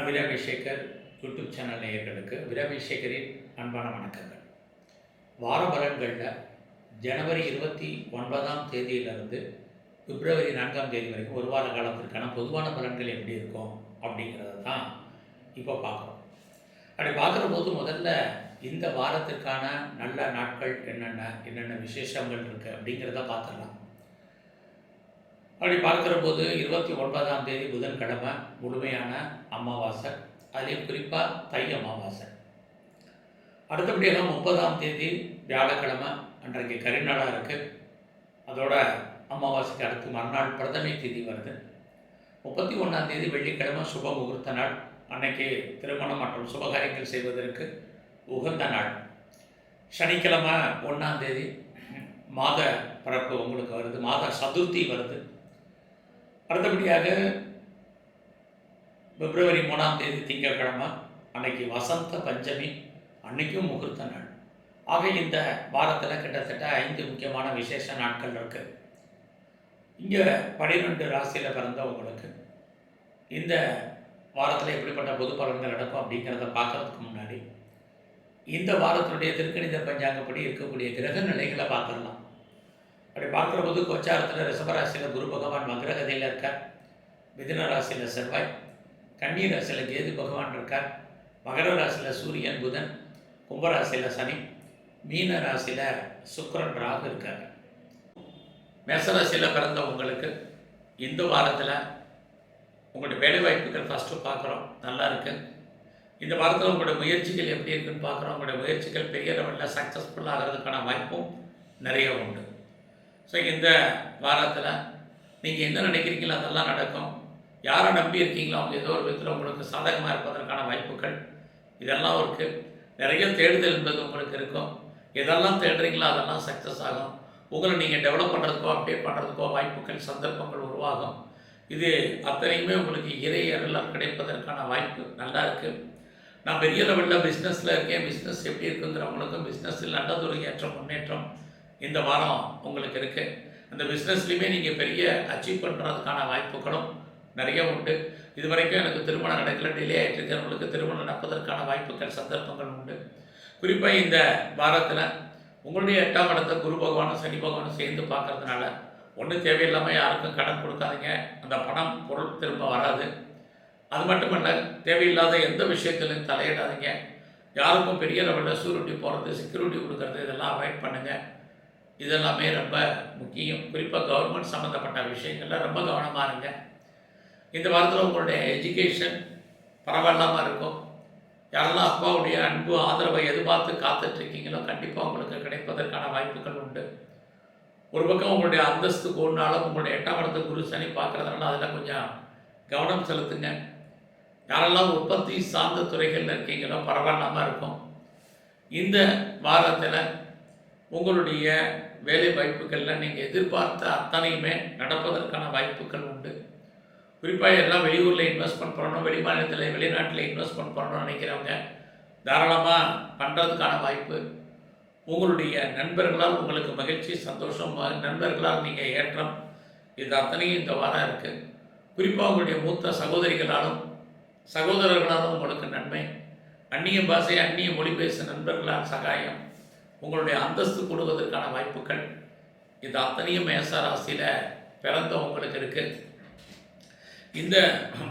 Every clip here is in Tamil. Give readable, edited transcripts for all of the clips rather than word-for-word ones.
விராபிஷேகர் யூடியூப் சேனல் நேயர்களுக்கு விராபிஷேகரின் அன்பான வணக்கங்கள். வார பலன்களில் ஜனவரி 29ஆம் தேதியிலிருந்து பிப்ரவரி 4ஆம் தேதி வரைக்கும் ஒரு வார காலத்திற்கான பொதுவான பலன்கள் எப்படி இருக்கும் அப்படிங்கிறத தான் இப்போ பார்க்குறோம். அப்படி பார்க்குற போது முதல்ல இந்த வாரத்திற்கான நல்ல நாட்கள் என்னென்ன விசேஷங்கள் இருக்குது அப்படிங்கிறத பார்த்துடலாம். அப்படி பார்க்குற போது 29ஆம் தேதி புதன்கிழமை முழுமையான அமாவாசை, அதிலையும் குறிப்பாக தை அமாவாசை. அடுத்தபடியாக 30ஆம் தேதி வியாழக்கிழமை அன்றைக்கு கரிநாளாக இருக்குது. அதோட அமாவாசைக்கு அடுத்து மறுநாள் பிரதமை தேதி வருது. 31ஆம் தேதி வெள்ளிக்கிழமை சுப முகூர்த்த நாள். அன்னைக்கு திருமணம் மற்றும் சுபகாரியங்கள் செய்வதற்கு உகந்த நாள். சனிக்கிழமை 1ஆம் தேதி மாத பிறப்பு உங்களுக்கு வருது, மாத சதுர்த்தி வருது. அடுத்தபடியாக பிப்ரவரி 3ஆம் தேதி திங்கட்கிழமை, அன்னைக்கு வசந்த பஞ்சமி, அன்னைக்கும் முகூர்த்த நாள். ஆக இந்த வாரத்தில் கிட்டத்தட்ட 5 முக்கியமான விசேஷ நாட்கள் இருக்குது. இங்கே 12 ராசியில் பிறந்தவங்களுக்கு இந்த வாரத்தில் எப்படிப்பட்ட பொது பலன்கள் நடக்கும் அப்படிங்கிறத பார்க்கறதுக்கு முன்னாடி இந்த வாரத்தினுடைய திருக்கணித பஞ்சாங்கப்படி இருக்கக்கூடிய கிரக நிலைகளை பார்த்துடலாம். அப்படி பார்க்குற போது கோச்சாரத்தில் ரிஷபராசியில் குரு பகவான் மகரகதியில் இருக்கார், மிதுன ராசியில் செவ்வாய், கன்னி ராசியில் கேது பகவான் இருக்கார், மகர ராசியில் சூரியன் புதன், கும்பராசியில் சனி, மீன ராசியில் சுக்கிரன் ராகு இருக்கார். மேசராசியில் பிறந்த உங்களுக்கு இந்த வாரத்தில் உங்களுடைய வேலை வாய்ப்புகள் ஃபஸ்ட்டு பார்க்குறோம், நல்லா இருக்குது. இந்த வாரத்தில் உங்களுடைய முயற்சிகள் எப்படி இருக்குன்னு பார்க்குறோம். உங்களுடைய முயற்சிகள் பெரிய லெவலில் சக்ஸஸ்ஃபுல் ஆகிறதுக்கான வாய்ப்பும் நிறைய உண்டு. ஸோ இந்த வாரத்தில் நீங்கள் என்ன நினைக்கிறீங்களோ அதெல்லாம் நடக்கும். யாரை நம்பி இருக்கீங்களோ அவங்க ஏதோ ஒரு விதத்தில் உங்களுக்கு சாதகமாக இருப்பதற்கான வாய்ப்புகள் இதெல்லாம் இருக்குது. நிறைய தேடுதல் என்பது உங்களுக்கு இருக்கும். எதெல்லாம் தேடுறீங்களோ அதெல்லாம் சக்ஸஸ் ஆகும். உங்களை நீங்கள் டெவலப் பண்ணுறதுக்கோ அப்டேட் பண்ணுறதுக்கோ வாய்ப்புகள் சந்தர்ப்பங்கள் உருவாகும். இது அத்தனையுமே உங்களுக்கு இறை அருளால் கிடைப்பதற்கான வாய்ப்பு நல்லா இருக்குது. நான் பெரிய லெவலில் பிஸ்னஸில் இருக்கேன், பிஸ்னஸ் எப்படி இருக்குங்கிறவங்களுக்கும் பிஸ்னஸில் நல்லதொரு ஏற்றம் முன்னேற்றம் இந்த வாரம் உங்களுக்கு இருக்குது. அந்த பிஸ்னஸ்லையுமே நீங்கள் பெரிய அச்சீவ் பண்ணுறதுக்கான வாய்ப்புகளும் நிறைய உண்டு. இது வரைக்கும் எனக்கு திருமணம் நடக்கல, டிலே ஆகிட்டு இருக்கிறவங்களுக்கு திருமணம் நடப்பதற்கான வாய்ப்புகள் சந்தர்ப்பங்கள் உண்டு. குறிப்பாக இந்த வாரத்தில் உங்களுடைய 8ஆம் இடத்தை குரு பகவானும் சனி பகவானும் சேர்ந்து பார்க்கறதுனால ஒன்றும் தேவையில்லாமல் யாருக்கும் கடன் கொடுக்காதீங்க. அந்த பணம் பொருள் திரும்ப வராது. அது மட்டுமல்ல, தேவையில்லாத எந்த விஷயத்திலையும் தலையிடாதீங்க. யாருக்கும் பெரிய லெவலில் சூரிட்டி போகிறது, செக்யூரிட்டி கொடுக்கறது இதெல்லாம் அவாய்ட் பண்ணுங்கள். இதெல்லாமே ரொம்ப முக்கியம். குறிப்பாக கவர்மெண்ட் சம்மந்தப்பட்ட விஷயங்களில் ரொம்ப கவனமாக இருங்க. இந்த வாரத்தில் உங்களுடைய எஜுகேஷன் பரவாயில்லாமல் இருக்கும். யாரெல்லாம் அப்பாவுடைய அன்பு ஆதரவை எதிர்பார்த்து காத்துட்ருக்கீங்களோ கண்டிப்பாக உங்களுக்கு கிடைப்பதற்கான வாய்ப்புகள் உண்டு. ஒரு பக்கம் உங்களுடைய அந்தஸ்து கூடினாலும் உங்களுடைய 8ஆம் இடத்தை குரு சனி பார்க்குறதுனால அதில் கொஞ்சம் கவனம் செலுத்துங்க. யாரெல்லாம் உற்பத்தி சார்ந்த துறைகளில் இருக்கீங்களோ பரவாயில்லாமல் இருக்கும். இந்த வாரத்தில் உங்களுடைய வேலை வாய்ப்புகளில் நீங்கள் எதிர்பார்த்த அத்தனையுமே நடப்பதற்கான வாய்ப்புகள் உண்டு. குறிப்பாக எல்லாம் வெளியூரில் இன்வெஸ்ட்மெண்ட் பண்ணணும், வெளிமாநிலத்தில் வெளிநாட்டில் இன்வெஸ்ட்மெண்ட் பண்ணணும்னு நினைக்கிறவங்க தாராளமாக பண்ணுறதுக்கான வாய்ப்பு. உங்களுடைய நண்பர்களால் உங்களுக்கு மகிழ்ச்சி சந்தோஷம், நண்பர்களால் நீங்கள் ஏற்றம், இது அத்தனையும் இந்த வாரம் இருக்குது. குறிப்பாக உங்களுடைய மூத்த சகோதரிகளாலும் சகோதரர்களாலும் உங்களுக்கு நன்மை. அந்நிய பாஷை அந்நிய மொழி பேசும் நண்பர்களால் சகாயம், உங்களுடைய அந்தஸ்து கூடுவதற்கான வாய்ப்புகள் இது அத்தனையும் மேச ராசியில் பிறந்த உங்களுக்கு இருக்குது. இந்த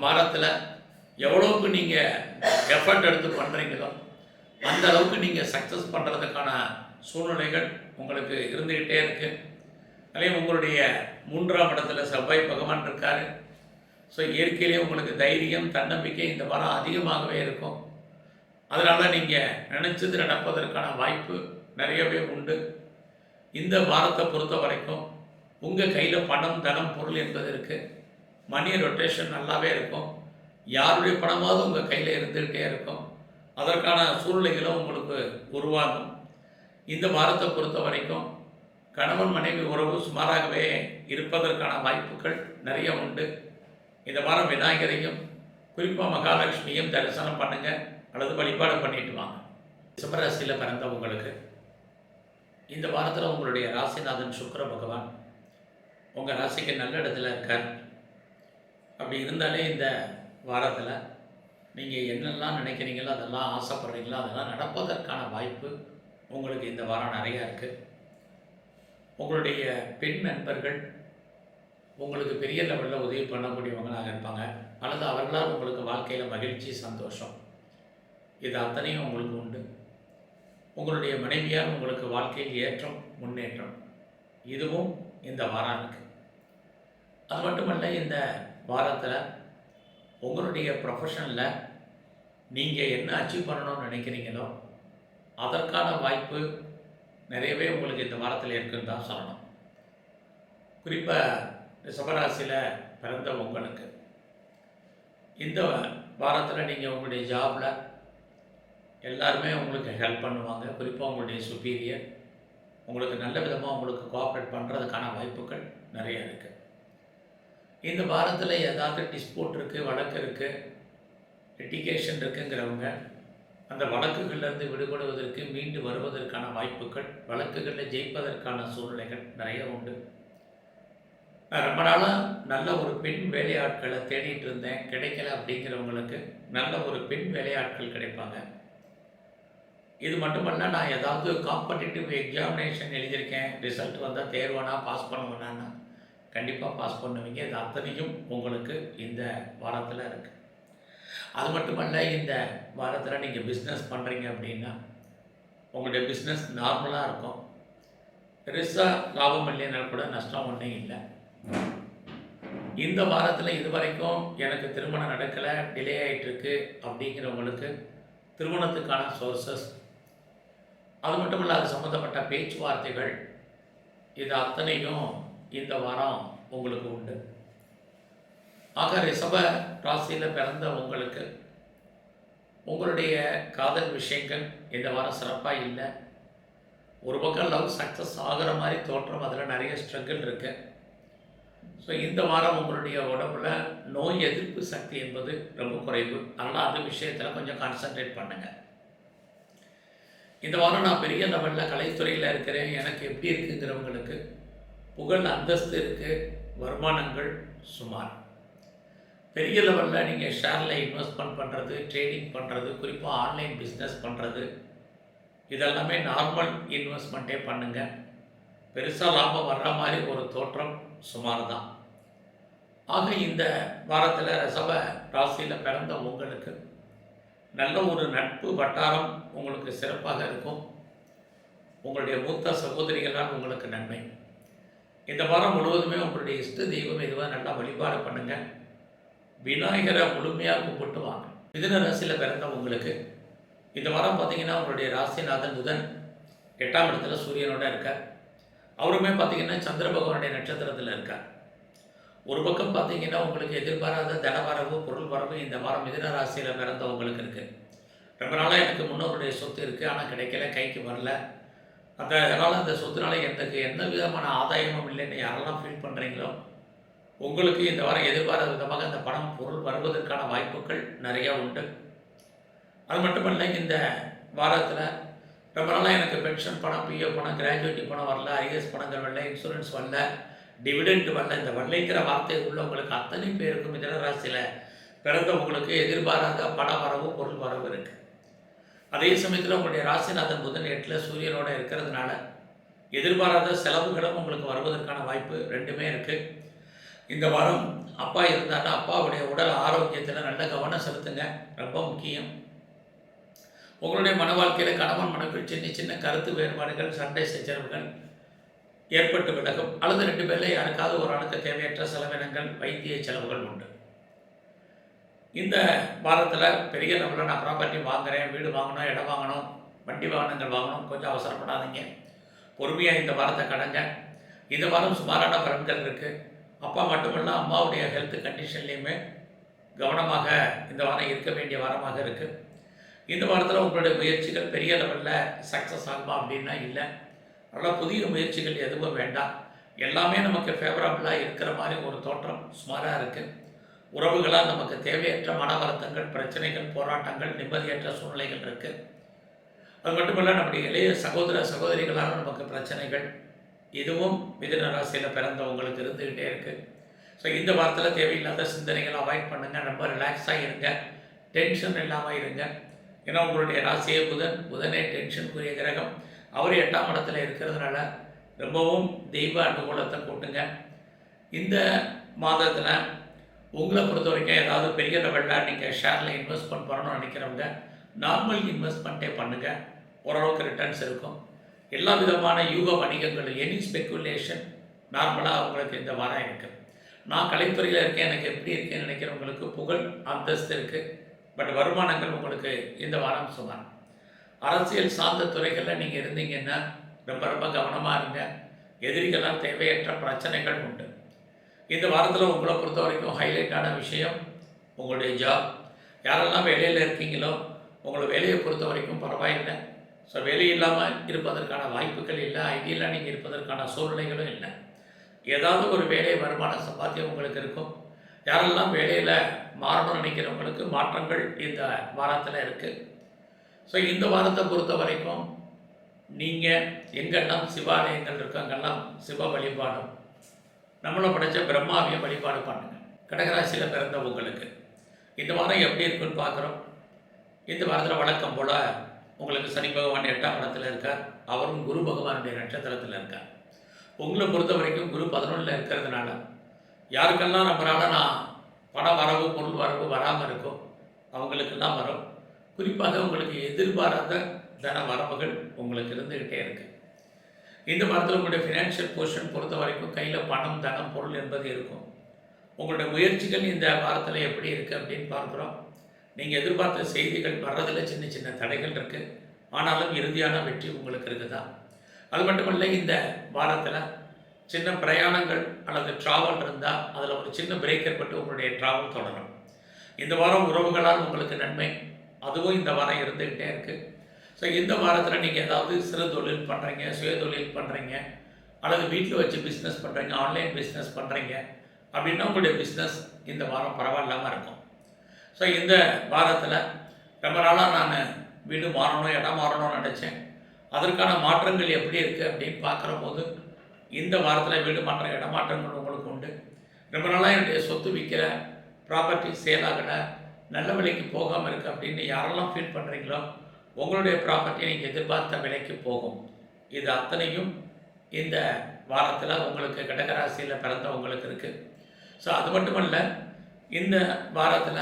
வாரத்தில் எவ்வளோக்கு நீங்கள் எஃபர்ட் எடுத்து பண்ணுறீங்களோ அந்த அளவுக்கு நீங்கள் சக்ஸஸ் பண்ணுறதுக்கான சூழ்நிலைகள் உங்களுக்கு இருந்துக்கிட்டே இருக்குது. அதே உங்களுடைய 3ஆம் இடத்துல செவ்வாய் பகவான் இருக்கார். ஸோ இயற்கையிலே உங்களுக்கு தைரியம் தன்னம்பிக்கை இந்த வாரம் அதிகமாகவே இருக்கும். அதனால் நீங்கள் நினச்சது நடப்பதற்கான வாய்ப்பு நிறையவே உண்டு. இந்த வாரத்தை பொறுத்த வரைக்கும் உங்கள் கையில் பணம் தனம் பொருள் என்பது இருக்குது. மணி ரொட்டேஷன் நல்லாவே இருக்கும். யாருடைய பணமாவது உங்கள் கையில் இருந்துக்கிட்டே இருக்கும். அதற்கான சூழ்நிலைகளும் உங்களுக்கு உருவாகும். இந்த வாரத்தை பொறுத்த வரைக்கும் கணவன் மனைவி உறவு சுமாராகவே இருப்பதற்கான வாய்ப்புகள் நிறைய உண்டு. இந்த வாரம் விநாயகரையும் குறிப்பாக மகாலட்சுமியும் தரிசனம் பண்ணுங்கள் அல்லது வழிபாடு பண்ணிட்டு வாங்க. சிம்மராசியில் பிறந்தவங்களுக்கு இந்த வாரத்தில் உங்களுடைய ராசிநாதன் சுக்கிர பகவான் உங்கள் ராசிக்கு நல்ல இடத்துல இருக்கார். அப்படி இருந்தாலே இந்த வாரத்தில் நீங்கள் என்னெல்லாம் நினைக்கிறீங்களோ அதெல்லாம் ஆசைப்படுறீங்களோ அதெல்லாம் நடப்பதற்கான வாய்ப்பு உங்களுக்கு இந்த வாரம் நிறையா இருக்குது. உங்களுடைய பெண் நண்பர்கள் உங்களுக்கு பெரிய லெவலில் உதவி பண்ணக்கூடியவங்களாக இருப்பாங்க, அல்லது அவர்களால் உங்களுக்கு வாழ்க்கையில் மகிழ்ச்சி, சந்தோஷம் இது அத்தனையும் உங்களுக்கு உண்டு. உங்களுடைய மனைவியால் உங்களுக்கு வாழ்க்கையில் ஏற்றம், முன்னேற்றம் இதுவும் இந்த வாரம் இருக்குது. அது மட்டுமல்ல, இந்த வாரத்தில் உங்களுடைய ப்ரொஃபஷனில் நீங்கள் என்ன அச்சீவ் பண்ணணும்னு நினைக்கிறீங்களோ அதற்கான வாய்ப்பு நிறையவே உங்களுக்கு இந்த வாரத்தில் இருக்குன்னு தான் சொல்லணும். குறிப்பாக ரிஷபராசியில் பிறந்த உங்களுக்கு இந்த வாரத்தில் நீங்கள் உங்களுடைய ஜாபில் எல்லாருமே உங்களுக்கு ஹெல்ப் பண்ணுவாங்க. குறிப்பாக உங்களுடைய சுப்பீரியர் உங்களுக்கு நல்ல விதமாக உங்களுக்கு கோஆப்ரேட் பண்ணுறதுக்கான வாய்ப்புகள் நிறைய இருக்குது. இந்த வாரத்தில் ஏதாவது டிஸ்பியூட் இருக்குது, வழக்கு இருக்குது, லிட்டிகேஷன் இருக்குங்கிறவங்க அந்த வழக்குகள்லேருந்து விடுபடுவதற்கு, மீண்டு வருவதற்கான வாய்ப்புகள், வழக்குகளில் ஜெயிப்பதற்கான சூழ்நிலைகள் நிறைய உண்டு. நான் ரொம்ப நாளாக நல்ல ஒரு பெண் வேலையாட்களை தேடிட்டு இருந்தேன், கிடைக்கல அப்படிங்கிறவங்களுக்கு நல்ல ஒரு பெண் வேலையாட்கள் கிடைப்பாங்க. இது மட்டுமல்ல, நான் ஏதாவது காம்படிட்டிவ் எக்ஸாமினேஷன் எழுதியிருக்கேன், ரிசல்ட் வந்தால் தேர்வானா பாஸ் பண்ணுவேனா, கண்டிப்பாக பாஸ் பண்ணுவீங்க. இது அத்தனையும் உங்களுக்கு இந்த வாரத்தில் இருக்குது. அது மட்டுமல்ல, இந்த வாரத்தில் நீங்கள் பிஸ்னஸ் பண்ணுறீங்க அப்படின்னா உங்களுடைய பிஸ்னஸ் நார்மலாக இருக்கும். பெருசாக லாபம் இல்லைனாலும் கூட நஷ்டம் ஒன்றும் இல்லை. இந்த வாரத்தில் இது வரைக்கும் எனக்கு திருமணம் நடக்கலை, டிலே ஆகிட்டுருக்கு அப்படிங்கிறவங்களுக்கு திருமணத்துக்கான சோர்சஸ், அது மட்டும் இல்லை அது சம்மந்தப்பட்ட பேச்சுவார்த்தைகள் இது அத்தனையும் இந்த வாரம் உங்களுக்கு உண்டு. ஆக ரிஷப ராசியில் பிறந்த உங்களுக்கு உங்களுடைய காதல் விஷயங்கள் இந்த வாரம் சிறப்பாக இல்லை. ஒரு பக்கம் லவ் சக்ஸஸ் ஆகிற மாதிரி தோற்றம், அதில் நிறைய ஸ்ட்ரகிள் இருக்குது. ஸோ இந்த வாரம் உங்களுடைய உடம்புல நோய் எதிர்ப்பு சக்தி என்பது ரொம்ப குறைவு. அதனால் அந்த விஷயத்தில் கொஞ்சம் கான்சன்ட்ரேட் பண்ணுங்கள். இந்த வாரம் நான் பெரிய லெவலில் கலைத்துறையில் இருக்கிறேன், எனக்கு எப்படி இருக்குங்கிறவங்களுக்கு புகழ், அந்தஸ்து இருக்குது, வருமானங்கள் சுமார். பெரிய லெவலில் நீங்கள் ஷேரில் இன்வெஸ்ட்மெண்ட் பண்ணுறது, ட்ரேடிங் பண்ணுறது, குறிப்பாக ஆன்லைன் பிஸ்னஸ் பண்ணுறது இதெல்லாமே நார்மல் இன்வெஸ்ட்மெண்ட்டே பண்ணுங்கள். பெருசாக லாபம் வர்ற மாதிரி ஒரு தோற்றம் சுமார் தான். ஆக இந்த வாரத்தில் ரிஷப ராசியில் பிறந்த உங்களுக்கு நல்ல ஒரு நட்பு வட்டாரம் உங்களுக்கு சிறப்பாக இருக்கும். உங்களுடைய மூத்த சகோதரிகளால் உங்களுக்கு நன்மை. இந்த வாரம் முழுவதுமே உங்களுடைய இஷ்ட தெய்வம் எதுவாக நல்லா வழிபாடு பண்ணுங்கள். விநாயகரை முழுமையாக கும்பிட்டு வாங்க. மிதுன ராசியில் பிறந்த உங்களுக்கு இந்த வாரம் பார்த்திங்கன்னா உங்களுடைய ராசிநாதன் புதன் 8ஆம் இடத்துல சூரியனோட இருக்கார். அவருமே பார்த்திங்கன்னா சந்திர பகவானுடைய நட்சத்திரத்தில் இருக்கார். ஒரு பக்கம் பார்த்திங்கன்னா உங்களுக்கு எதிர்பாராத தனவரவு, பொருள் வரவு இந்த வாரம் மிதுன ராசியில் பிறந்தவங்களுக்கு இருக்குது. ரொம்ப நாளாக எனக்கு முன்னோருடைய சொத்து இருக்குது, ஆனால் கிடைக்கல, கைக்கு வரல, அதனால் அந்த சொத்துனால எனக்கு எந்த விதமான ஆதாயமும் இல்லைன்னு யாரெல்லாம் ஃபீல் பண்ணுறீங்களோ உங்களுக்கு இந்த வாரம் எதிர்பாராத விதமாக அந்த பணம், பொருள் வருவதற்கான வாய்ப்புகள் நிறையா உண்டு. அது மட்டுமல்ல, இந்த வாரத்தில் ரொம்ப நாளாக எனக்கு பென்ஷன் பணம், பிஎஃப் பணம், கிராஜுவேட்டி பணம் வரல, ஐஎஸ் பணங்கள் வரல, இன்சூரன்ஸ் வரல, டிவிடெண்ட் வரல, இந்த வரலைங்கிற வார்த்தை உள்ளவங்களுக்கு அத்தனை பேருக்கும் மிதுன ராசியில் பிறந்தவங்களுக்கு எதிர்பாராத பண வரவு, பொருள் வரவு இருக்குது. அதே சமயத்தில் உங்களுடைய ராசிநாதன் புதன் 8ல் சூரியனோடு இருக்கிறதுனால எதிர்பாராத செலவுகளும் உங்களுக்கு வருவதற்கான வாய்ப்பு ரெண்டுமே இருக்குது. இந்த வாரம் அப்பா இருந்தாலும் அப்பாவுடைய உடல் ஆரோக்கியத்தில் நல்ல கவனம் செலுத்துங்க, ரொம்ப முக்கியம். உங்களுடைய மன வாழ்க்கையில் கணவன் மனைவிக்குள் சின்ன சின்ன கருத்து வேறுபாடுகள், சண்டை சச்சரவுகள் ஏற்பட்டு விலகும், அல்லது 2 பேரில் யாருக்காவது ஒரு ஆளுக்கு தேவையற்ற செலவினங்கள், வைத்திய செலவுகள் உண்டு. இந்த வாரத்தில் பெரிய லெவலில் நான் ப்ராப்பர்ட்டி வாங்குகிறேன், வீடு வாங்கணும், இடம் வாங்கணும், வண்டி வாகனங்கள் வாங்கணும், கொஞ்சம் அவசரப்படாதீங்க, பொறுமையாக இந்த வாரத்தை கடங்க. இந்த வாரம் சுமாரான பலன்கள் இருக்குது. அப்பா மட்டுமல்ல, அம்மாவுடைய ஹெல்த் கண்டிஷன்லேயுமே கவனமாக இந்த வாரம் இருக்க வேண்டிய வாரமாக இருக்குது. இந்த வாரத்தில் உங்களுடைய முயற்சிகள் பெரிய லெவலில் சக்ஸஸ் ஆகுமா அப்படின்னா இல்லை. அதனால் புதிய முயற்சிகள் எதுவும் வேண்டாம். எல்லாமே நமக்கு ஃபேவரபுளாக இருக்கிற மாதிரி ஒரு தோற்றம் சுமாராக இருக்குது. உறவுகளால் நமக்கு தேவையற்ற மன வருத்தங்கள், பிரச்சனைகள், போராட்டங்கள், நிம்மதியற்ற சூழ்நிலைகள் இருக்குது. அது மட்டுமல்ல, நம்முடைய இளைய சகோதர சகோதரிகளால் நமக்கு பிரச்சனைகள் இதுவும் மிதுன ராசியில் பிறந்தவங்களுக்கு இருந்துக்கிட்டே இருக்குது. ஸோ இந்த வாரத்தில் தேவையில்லாத சிந்தனைகளை அவாய்ட் பண்ணுங்கள், ரொம்ப ரிலாக்ஸாக இருங்க, டென்ஷன் இல்லாமல் இருங்க. ஏன்னா உங்களுடைய ராசியே புதனே டென்ஷனுக்குரிய கிரகம். அவர் 8ஆம் இடத்துல இருக்கிறதுனால ரொம்பவும் தெய்வ அனுகூலத்தை கூட்டுங்க. இந்த மாதத்தில் உங்களை பொறுத்த வரைக்கும் ஏதாவது பெரிய லெவலில் நீங்கள் ஷேரில் இன்வெஸ்ட்மெண்ட் பண்ணணும்னு நினைக்கிறவங்க நார்மல் இன்வெஸ்ட்மெண்ட்டே பண்ணுங்கள். ஓரளவுக்கு ரிட்டர்ன்ஸ் இருக்கும். எல்லா விதமான யூக வணிகங்கள், எனி ஸ்பெக்குலேஷன் நார்மலாக உங்களுக்கு இந்த வாரம் இருக்குது. நான் கலைத்துறையில் இருக்கேன், எனக்கு எப்படி இருக்கேன்னு நினைக்கிறவங்களுக்கு புகழ் அந்தஸ்து இருக்குது. பட் வருமானங்கள் உங்களுக்கு இந்த வாரம் சுமார். அரசியல் சார்ந்த துறைகளில் நீங்கள் இருந்தீங்கன்னா ரொம்ப ரொம்ப கவனமாக இருங்க. எதிரிகளால் தேவையற்ற பிரச்சனைகள் உண்டு. இந்த வாரத்தில் உங்களை பொறுத்த வரைக்கும் ஹைலைட்டான விஷயம் உங்களுடைய ஜாப். யாரெல்லாம் வேலையில் இருக்கீங்களோ உங்களை வேலையை பொறுத்த வரைக்கும் பரவாயில்லை. ஸோ வேலை இல்லாமல் இருப்பதற்கான வாய்ப்புகள் இல்லை. ஐடியலாக நீங்கள் இருப்பதற்கான சூழ்நிலைகளும் இல்லை. ஏதாவது ஒரு வேலை வருமான சம்பாத்தியம் உங்களுக்கு இருக்கும். யாரெல்லாம் வேலையில் மாறணும்னு நினைக்கிறவங்களுக்கு மாற்றங்கள் இந்த வாரத்தில் இருக்குது. ஸோ இந்த வாரத்தை பொறுத்த வரைக்கும் நீங்கள் எங்கெல்லாம் சிவாலயங்கள் இருக்கோ அங்கெல்லாம் சிவ வழிபாடும், நம்மளை படைத்த பிரம்மாவையும் வழிபாடு பண்ணுங்கள். கடகராசியில் பிறந்த உங்களுக்கு இந்த வாரம் எப்படி இருக்குன்னு பார்க்குறோம். இந்த வாரத்தில் வழக்கம் போல் உங்களுக்கு சனி பகவான் 8ஆம் இடத்துல இருக்கார். அவரும் குரு பகவானுடைய நட்சத்திரத்தில் இருக்கார். உங்களை பொறுத்த வரைக்கும் குரு 11ல் இருக்கிறதுனால யாருக்கெல்லாம் நம்மளால் நான் பண வரவு பொருள் வரவு வராமல் இருக்கும் அவங்களுக்கெல்லாம் வரும். குறிப்பாக உங்களுக்கு எதிர்பாராத தன வரவுகள் உங்களுக்கு இருந்துக்கிட்டே இருக்குது. இந்த வாரத்தில் உங்களுடைய ஃபினான்ஷியல் பொசிஷன் பொறுத்த வரைக்கும் கையில் பணம், தனம், பொருள் என்பது இருக்கும். உங்களுடைய முயற்சிகள் இந்த வாரத்தில் எப்படி இருக்குது அப்படின்னு பார்க்குறோம். நீங்கள் எதிர்பார்த்த செய்திகள் வர்றதில் சின்ன சின்ன தடைகள் இருக்குது. ஆனாலும் இறுதியான வெற்றி உங்களுக்கு இருக்குதா. அது மட்டுமல்ல, இந்த வாரத்தில் சின்ன பிரயாணங்கள் அல்லது ட்ராவல் இருந்தால் அதில் ஒரு சின்ன பிரேக் ஏற்பட்டு உங்களுடைய ட்ராவல் தொடரும். இந்த வாரம் உறவுகளால் உங்களுக்கு நன்மை, அதுவும் இந்த வாரம் இருந்துக்கிட்டே இருக்குது. ஸோ இந்த வாரத்தில் நீங்கள் ஏதாவது சிறு தொழில் பண்ணுறீங்க, சுய தொழில் பண்ணுறீங்க, அல்லது வீட்டில் வச்சு பிஸ்னஸ் பண்ணுறீங்க, ஆன்லைன் பிஸ்னஸ் பண்ணுறீங்க அப்படின்னா உங்களுடைய பிஸ்னஸ் இந்த வாரம் பரவாயில்லாமல் இருக்கும். ஸோ இந்த வாரத்தில் ரொம்ப நாளாக நான் வீடு மாறணும், இடம் மாறணும்னு நினச்சேன். அதற்கான மாற்றங்கள் எப்படி இருக்குது அப்படின்னு பார்க்குற போது இந்த வாரத்தில் வீடு மாற்றம், இடமாற்றங்கள் உங்களுக்கு உண்டு. ரொம்ப நாளாக என்னுடைய சொத்து விற்கிற, ப்ராப்பர்ட்டி சேல் ஆகலை, நல்ல விலைக்கு போகாமல் இருக்குது அப்படின்னு யாரெல்லாம் ஃபீல் பண்ணுறீங்களோ உங்களுடைய ப்ராப்பர்ட்டி நீங்கள் எதிர்பார்த்த விலைக்கு போகும். இது அத்தனையும் இந்த வாரத்தில் உங்களுக்கு கடகராசியில் பிறந்தவங்களுக்கு இருக்குது. ஸோ அது மட்டுமல்ல, இந்த வாரத்தில்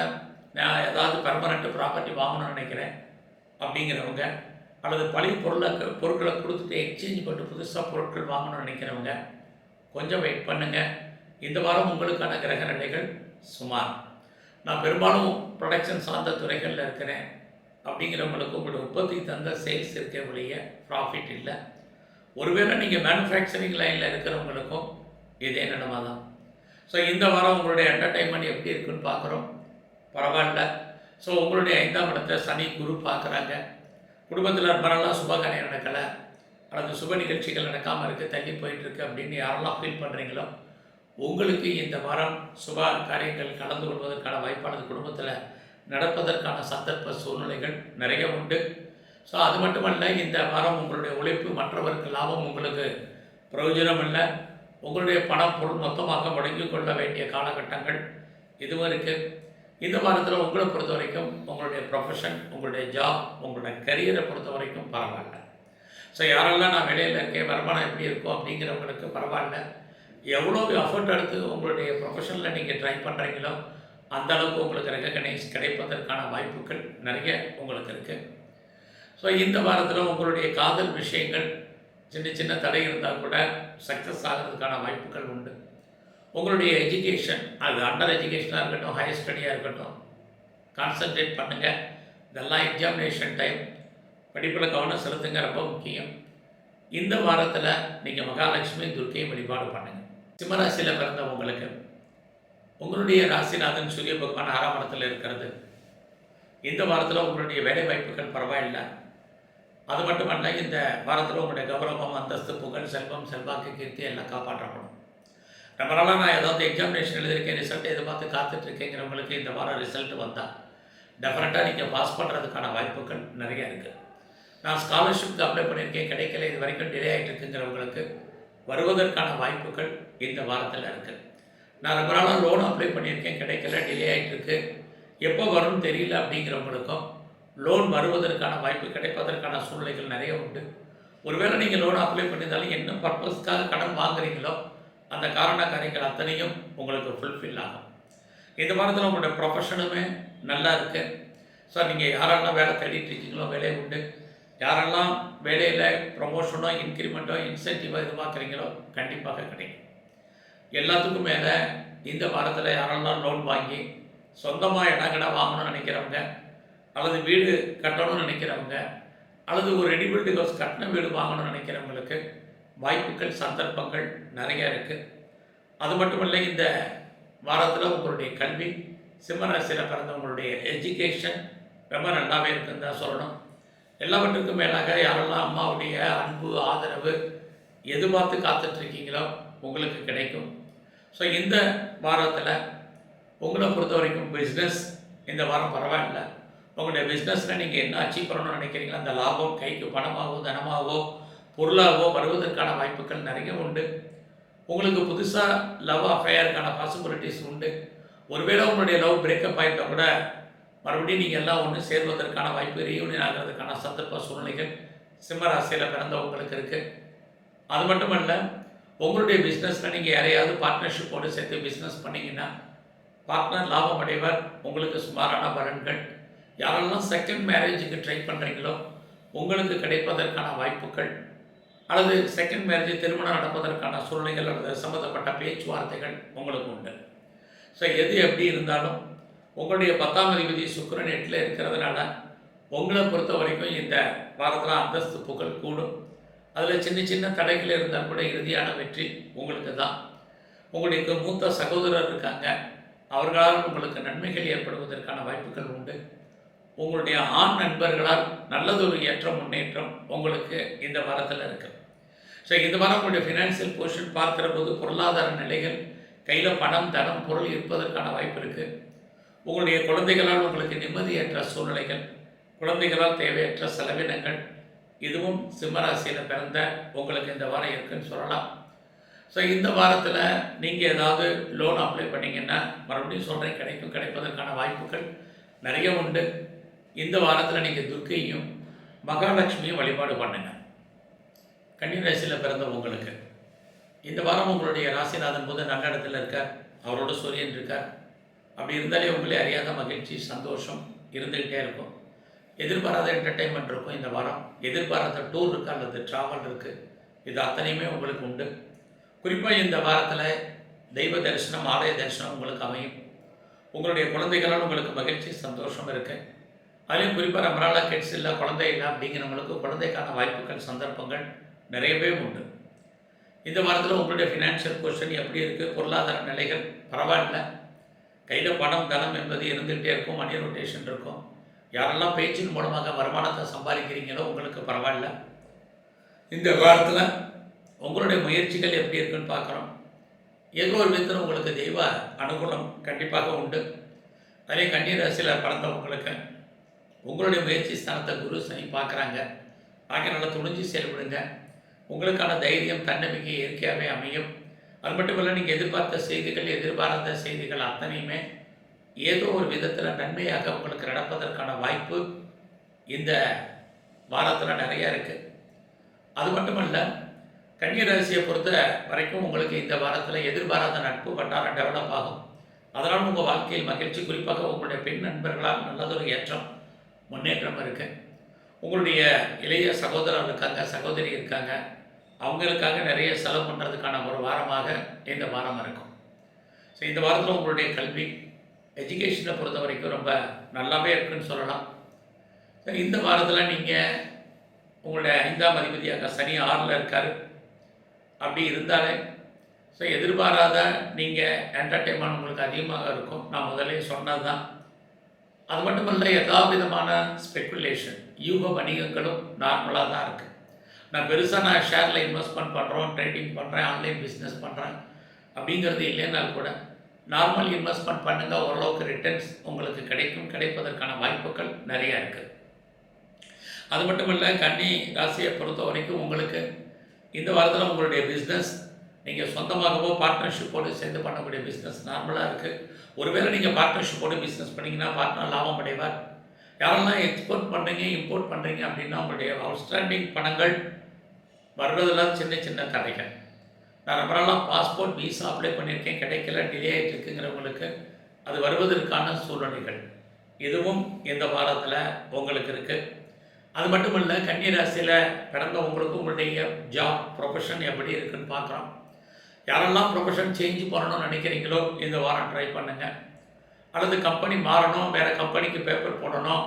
நான் ஏதாவது பெர்மனெண்ட் ப்ராப்பர்ட்டி வாங்கணும்னு நினைக்கிறேன் அப்படிங்கிறவங்க, அல்லது பழைய பொருட்களை கொடுத்துட்டு எக்ஸ்சேஞ்ச் பண்ணிட்டு புதுசாக பொருட்கள் வாங்கணும்னு நினைக்கிறவங்க கொஞ்சம் வெயிட் பண்ணுங்கள். இந்த வாரம் உங்களுக்கான கிரக நிலைகள் சுமார். நான் பெரும்பாலும் ப்ரொடக்ஷன் சார்ந்த துறைகளில் இருக்கிறேன் அப்படிங்கிறவங்களுக்கு உங்களுடைய உற்பத்தி தந்த சேல்ஸ் இருக்க வழிய ப்ராஃபிட் இல்லை. ஒருவேளை நீங்கள் மேனுஃபேக்சரிங் லைனில் இருக்கிறவங்களுக்கும் இதே நிலமை தான். ஸோ இந்த வாரம் உங்களுடைய என்டர்டைன்மெண்ட் எப்படி இருக்குன்னு பார்க்குறோம். பரவாயில்ல. ஸோ உங்களுடைய 5ஆம் இடத்தை சனி குரு பார்க்குறாங்க. குடும்பத்தில் ரொம்ப நாளாக சுபகாரியம் நடக்கலை அல்லது சுப நிகழ்ச்சிகள் நடக்காமல் இருக்குது, தள்ளி போயிட்டுருக்கு அப்படின்னு யாரெல்லாம் ஃபீல் பண்ணுறீங்களோ உங்களுக்கு இந்த வாரம் சுப காரியங்கள் கலந்து கொள்வதற்கான வாய்ப்பானது குடும்பத்தில் நடப்பதற்கான சந்தர்ப்ப சூழ்நிலைகள் நிறைய உண்டு. ஸோ அது மட்டுமல்ல, இந்த வாரம் உங்களுடைய உழைப்பு மற்றவருக்கு லாபம், உங்களுக்கு பிரயோஜனம் இல்லை. உங்களுடைய பணம் பொருள் மொத்தமாக முடங்கி கொள்ள வேண்டிய காலகட்டங்கள் இதுவும் இருக்குது. இந்த வாரத்தில் உங்களை பொறுத்த வரைக்கும் உங்களுடைய ப்ரொஃபஷன், உங்களுடைய ஜாப், உங்களுடைய கரியரை பொறுத்த வரைக்கும் பரவாயில்ல. ஸோ யாரெல்லாம் நான் வேலையில் இருக்கேன், வருமானம் எப்படி இருக்கும் அப்படிங்கிறவங்களுக்கு பரவாயில்ல. எவ்வளோ எஃபர்ட் எடுத்து உங்களுடைய ப்ரொஃபஷனில் நீங்கள் ட்ரை பண்ணுறீங்களோ அந்தளவுக்கு உங்களுக்கு ரெகக்னைஸ் கிடைப்பதற்கான வாய்ப்புகள் நிறைய உங்களுக்கு இருக்குது. ஸோ இந்த வாரத்தில் உங்களுடைய காதல் விஷயங்கள் சின்ன சின்ன தடை இருந்தால் கூட சக்ஸஸ் ஆகிறதுக்கான வாய்ப்புகள் உண்டு. உங்களுடைய எஜுகேஷன், அது அண்டர் எஜுகேஷனாக இருக்கட்டும், ஹையர் ஸ்டடியாக இருக்கட்டும், கான்சன்ட்ரேட் பண்ணுங்கள். இதெல்லாம் எக்ஸாமினேஷன் டைம், படிப்பில் கவனம் செலுத்துங்க, ரொம்ப முக்கியம். இந்த வாரத்தில் நீங்கள் மகாலட்சுமி துர்க்கையை வழிபாடு பண்ணுங்கள். சிம்மராசியில் பிறந்தவங்களுக்கு உங்களுடைய ராசிநாதன் சூரிய பகவான் 6ஆம் இடத்துல இருக்கிறது. இந்த வாரத்தில் உங்களுடைய வேலை வாய்ப்புகள் பரவாயில்லை. அது மட்டுமல்ல, இந்த வாரத்தில் உங்களுடைய கௌரவம், அந்தஸ்து, புகழ், செல்வம், செல்வாக்கு, கீர்த்தி எல்லாம் காப்பாற்றப்படும். ரொம்ப நாளாக நான் ஏதாவது எக்ஸாமினேஷன் எழுதியிருக்கேன், ரிசல்ட் எதிர்பார்த்து காத்துட்ருக்கேங்கிறவங்களுக்கு இந்த வாரம் ரிசல்ட் வந்தால் டெஃபினட்டாக நீங்கள் பாஸ் பண்ணுறதுக்கான வாய்ப்புகள் நிறைய இருக்குது. நான் ஸ்காலர்ஷிப்க்கு அப்ளை பண்ணியிருக்கேன், கிடைக்கல, இது வரைக்கும் டிலே ஆகிட்டு இருக்குங்கிறவங்களுக்கு வருவதற்கான வாய்ப்புகள் இந்த வாரத்தில் இருக்குது. நான் ரொம்ப நாளாக லோன் அப்ளை பண்ணியிருக்கேன், கிடைக்கல, டிலே ஆகிட்டுருக்கு, எப்போ வரும்னு தெரியல அப்படிங்கிறவங்களுக்கும் லோன் வருவதற்கான வாய்ப்பு கிடைப்பதற்கான சூழ்நிலைகள் நிறைய உண்டு. ஒருவேளை நீங்கள் லோன் அப்ளை பண்ணியிருந்தாலும் என்ன பர்பஸ்க்காக கடன் வாங்குறீங்களோ அந்த காரண காரியங்கள் அத்தனையும் உங்களுக்கு ஃபுல்ஃபில் ஆகும். இந்த வாரத்தில் உங்களுடைய ப்ரொஃபஷனுமே நல்லா இருக்குது. ஸோ நீங்கள் யாரெல்லாம் வேலை தேடிட்டு இருக்கீங்களோ வேலையை உண்டு. யாரெல்லாம் வேலையில் ப்ரொமோஷனோ இன்க்ரிமெண்ட்டோ இன்சென்டிவோ எதிர்பார்க்குறீங்களோ கண்டிப்பாக கிடைக்கும். எல்லாத்துக்கும் மேலே இந்த வாரத்தில் யாரெல்லாம் லோன் வாங்கி சொந்தமாக இடங்கடை வாங்கணும்னு நினைக்கிறவங்க, அல்லது வீடு கட்டணும்னு நினைக்கிறவங்க, அல்லது ஒரு ரெடிபில்டு ஹவுஸ் கட்டின வீடு வாங்கணும்னு நினைக்கிறவங்களுக்கு வாய்ப்புகள் சந்தர்ப்பங்கள் நிறைய இருக்குது. அது மட்டும் இல்லை, இந்த வாரத்தில் உங்களுடைய கல்வி சிம்மராசியில் பிறந்தவங்களுடைய எஜுகேஷன் ரொம்ப நல்லாவே இருக்குன்னு தான் சொல்லணும். எல்லாவற்றுக்கும் மேலாக யாரெல்லாம் அம்மாவுடைய அன்பு ஆதரவு எதிர்பார்த்து காத்துட்ருக்கீங்களோ உங்களுக்கு கிடைக்கும். ஸோ இந்த வாரத்தில் உங்களை பொறுத்த வரைக்கும் பிஸ்னஸ் இந்த வாரம் பரவாயில்ல. உங்களுடைய பிஸ்னஸில் நீங்கள் என்ன அச்சீவ் பண்ணணும்னு நினைக்கிறீங்களோ அந்த லாபம் கைக்கு பணமாகவோ தனமாகவோ பொருளாகவோ வருவதற்கான வாய்ப்புகள் நிறைய உண்டு. உங்களுக்கு புதுசாக லவ் அஃபேருக்கான பாசிபிலிட்டிஸ் உண்டு. ஒருவேளை உங்களுடைய லவ் பிரேக்கப் ஆகிட்டால் கூட மறுபடியும் நீங்கள் எல்லாம் ஒன்று சேர்வதற்கான வாய்ப்பு, ரீயூனியன் ஆகிறதுக்கான சந்தர்ப்ப சூழ்நிலைகள் சிம்மராசியில் பிறந்தவங்களுக்கு இருக்குது. அது மட்டுமல்ல, உங்களுடைய பிஸ்னஸில் நீங்கள் யாரையாவது பார்ட்னர்ஷிப்போடு சேர்த்து பிஸ்னஸ் பண்ணிங்கன்னா பார்ட்னர் லாபம் அடைவர். உங்களுக்கு சுமாரான பலன்கள். யாரெல்லாம் செகண்ட் மேரேஜுக்கு ட்ரை பண்ணுறீங்களோ உங்களுக்கு கிடைப்பதற்கான வாய்ப்புகள், அல்லது செகண்ட் மேரேஜ் திருமணம் நடப்பதற்கான சூழ்நிலைகள் அல்லது சம்மந்தப்பட்ட பேச்சுவார்த்தைகள் உங்களுக்கு உண்டு. ஸோ எது எப்படி இருந்தாலும் உங்களுடைய 10ஆம் அதிபதி சுக்கிரன் 8ல் இருக்கிறதுனால உங்களை பொறுத்த வரைக்கும் இந்த வாரத்தில் அந்தஸ்து புகழ் கூடும். அதில் சின்ன சின்ன தடைகள் இருந்தால் கூட இறுதியான வெற்றி உங்களுக்கு தான். உங்களுக்கு மூத்த சகோதரர் இருக்காங்க, அவர்களால் உங்களுக்கு நன்மைகள் ஏற்படுவதற்கான வாய்ப்புகள் உண்டு. உங்களுடைய ஆண் நண்பர்களால் நல்லதொரு ஏற்றம் முன்னேற்றம் உங்களுக்கு இந்த வாரத்தில் இருக்குது. ஸோ இந்த வாரம் உங்களுடைய ஃபினான்சியல் பொசிஷன் பார்க்குற போது பொருளாதார நிலைகள் கையில் பணம் தனம் பொருள் இருப்பதற்கான வாய்ப்பு இருக்குது. உங்களுடைய குழந்தைகளால் உங்களுக்கு நிம்மதியற்ற சூழ்நிலைகள், குழந்தைகளால் தேவையற்ற செலவினங்கள், இதுவும் சிம்மராசியில் பிறந்த உங்களுக்கு இந்த வாரம் இருக்குன்னு சொல்லலாம். ஸோ இந்த வாரத்தில் நீங்கள் ஏதாவது லோன் அப்ளை பண்ணிங்கன்னா மறுபடியும் சொல்கிறேன், கிடைப்பதற்கான வாய்ப்புகள் நிறைய உண்டு. இந்த வாரத்தில் நீங்கள் துர்க்கையும் மகாலட்சுமியும் வழிபாடு பண்ணுங்கள். கன்னிராசியில் பிறந்த உங்களுக்கு இந்த வாரம் உங்களுடைய ராசிநாதன் போது நல்ல இடத்துல இருக்கார், அவரோட சூரியன் இருக்கார். அப்படி இருந்தாலே உங்களே அறியாத மகிழ்ச்சி சந்தோஷம் இருந்துக்கிட்டே இருக்கும். எதிர்பாராத என்டர்டெயின்மெண்ட் இருக்கும். இந்த வாரம் எதிர்பாராத டூர் இருக்குது அல்லது ட்ராவல் இருக்குது. இது அத்தனையுமே உங்களுக்கு உண்டு. குறிப்பாக இந்த வாரத்தில் தெய்வ தரிசனம் ஆலய தரிசனம் உங்களுக்கு அமையும். உங்களுடைய குழந்தைகளால் உங்களுக்கு மகிழ்ச்சி சந்தோஷம் இருக்குது. அதுலேயும் குறிப்பாக நம்மளால் கிட்ஸ் இல்லை குழந்தை இல்லை அப்படிங்கிறவங்களுக்கு குழந்தைக்கான வாய்ப்புகள் சந்தர்ப்பங்கள் நிறையவே உண்டு. இந்த வாரத்தில் உங்களுடைய ஃபினான்ஷியல் பொசிஷன் எப்படி இருக்குது, பொருளாதார நிலைகள் பரவாயில்ல. கையில் பணம் தனம் என்பது இருந்துகிட்டே இருக்கும், மணி ரொட்டேஷன் இருக்கும். யாரெல்லாம் பேச்சின் மூலமாக வருமானத்தை சம்பாதிக்கிறீங்களோ உங்களுக்கு பரவாயில்ல. இந்த வாரத்தில் உங்களுடைய முயற்சிகள் எப்படி இருக்குன்னு பார்க்குறோம். ஏதோ ஒரு விதத்தில் உங்களுக்கு தெய்வ அனுகூலம் கண்டிப்பாக உண்டு. அதே கன்னிராசியில் பிறந்தவங்களுக்கு உங்களுடைய முயற்சி ஸ்தானத்தை குரு சனி பார்க்குறாங்க. ஆகிய நல்லா துணிஞ்சு செயல்படுங்க. உங்களுக்கான தைரியம் தன்னம்பிக்கை இயற்கையாகவே அமையும். அது மட்டும் இல்லை, நீங்கள் எதிர்பார்த்த செய்திகள் எதிர்பாராத செய்திகள் அத்தனையுமே ஏதோ ஒரு விதத்தில் நன்மையாக உங்களுக்கு நடப்பதற்கான வாய்ப்பு இந்த வாரத்தில் நிறையா இருக்குது. அது மட்டுமல்ல, கன்னிராசியை பொறுத்த வரைக்கும் உங்களுக்கு இந்த வாரத்தில் எதிர்பாராத நட்பு வட்டாரம் டெவலப் ஆகும். அதனால் உங்கள் வாழ்க்கையில் மகிழ்ச்சி, குறிப்பாக உங்களுடைய பெண் நண்பர்களால் நல்லதொரு ஏற்றம் முன்னேற்றம் இருக்குது. உங்களுடைய இளைய சகோதரர் இருக்காங்க, சகோதரி இருக்காங்க, அவங்களுக்காக நிறைய செலவு பண்ணுறதுக்கான ஒரு வாரமாக இந்த வாரம் இருக்கும். ஸோ இந்த வாரத்தில் உங்களுடைய கல்வி எஜுகேஷனை பொறுத்த வரைக்கும் ரொம்ப நல்லாவே இருக்குன்னு சொல்லலாம். ஸோ இந்த வாரத்தில் நீங்கள் உங்களுடைய 5ஆம் அதிபதியாக சனி 6ல் இருக்கார். அப்படி இருந்தாலே ஸோ எதிர்பாராத நீங்கள் என்டர்டெயின்மெண்ட் உங்களுக்கு அதிகமாக இருக்கும். நான் முதலே சொன்னது தான். அது மட்டுமல்ல, எல்லா விதமான ஸ்பெக்குலேஷன் யூக வணிகங்களும் நார்மலாக தான் இருக்குது. நான் பெருசாக ஷேரில் இன்வெஸ்ட்மெண்ட் பண்ணுறோம், ட்ரேடிங் பண்ணுறேன், ஆன்லைன் பிஸ்னஸ் பண்ணுறேன் அப்படிங்கிறது இல்லைனால் கூட நார்மல் இன்வெஸ்ட்மெண்ட் பண்ணுங்கள். ஓரளவுக்கு ரிட்டர்ன்ஸ் உங்களுக்கு கிடைப்பதற்கான வாய்ப்புகள் நிறையா இருக்குது. அது மட்டும் இல்லை, கன்னி ராசியை பொறுத்த வரைக்கும் உங்களுக்கு இந்த வாரத்தில் உங்களுடைய பிஸ்னஸ் நீங்கள் சொந்தமாகவோ பார்ட்னர்ஷிப்போடு சேர்ந்து பண்ணக்கூடிய பிஸ்னஸ் நார்மலாக இருக்குது. ஒருவேளை நீங்கள் பார்ட்னர்ஷிப்போடு பிஸ்னஸ் பண்ணிங்கன்னா பார்ட்னர் லாபம் அடைவார். யாரெல்லாம் எக்ஸ்போர்ட் பண்ணுறீங்க, இம்போர்ட் பண்ணுறீங்க அப்படின்னா உங்களுடைய அவுட்ஸ்டாண்டிங் பணங்கள் வர்றதெல்லாம் சின்ன சின்ன தடைகள். நான் ரொம்ப நாளாக பாஸ்போர்ட் விசா அப்ளை பண்ணியிருக்கேன், கிடைக்கல, டிலே ஆகிட்டு இருக்குங்கிறவங்களுக்கு அது வருவதற்கான சூழ்நிலைகள் இதுவும் இந்த வாரத்தில் உங்களுக்கு இருக்குது. அது மட்டும் இல்லை, கன்னி ராசியில் பிறந்த உங்களுக்கு உங்களுடைய ஜாப் ப்ரொஃபஷன் எப்படி இருக்குன்னு பார்க்குறோம். யாரெல்லாம் ப்ரொஃபஷன் சேஞ்ச் பண்ணணும்னு நினைக்கிறீங்களோ இந்த வாரம் ட்ரை பண்ணுங்கள். அல்லது கம்பெனி மாறணும், வேறு கம்பெனிக்கு பேப்பர் போடணும்,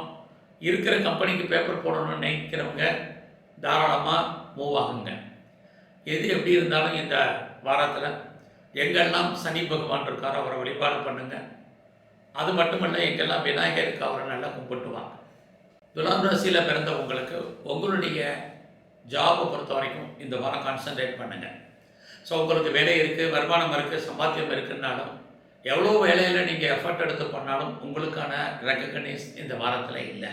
இருக்கிற கம்பெனிக்கு பேப்பர் போடணும்னு நினைக்கிறவங்க தாராளமாக மூவ் ஆகுங்க. எது எப்படி இருந்தாலும் இந்த வாரத்தில் எங்கெல்லாம் சனி பகவான் இருக்காரோ அவரை வழிபாடு பண்ணுங்கள். அது மட்டுமல்ல, எங்கெல்லாம் விநாயகருக்கு அவரை நல்லா கும்பிட்டுவாங்க. துலாம் ராசியில் பிறந்த உங்களுக்கு உங்களுடைய ஜாபை பொறுத்த வரைக்கும் இந்த வாரம் கான்சன்ட்ரேட் பண்ணுங்கள். ஸோ உங்களுக்கு வேலை இருக்குது, வருமானம் இருக்குது, சம்பாத்தியம் இருக்குன்னாலும் எவ்வளோ வேலையில் நீங்கள் எஃபர்ட் எடுத்து பண்ணாலும் உங்களுக்கான ரெக்கக்னைஸ் இந்த வாரத்தில் இல்லை.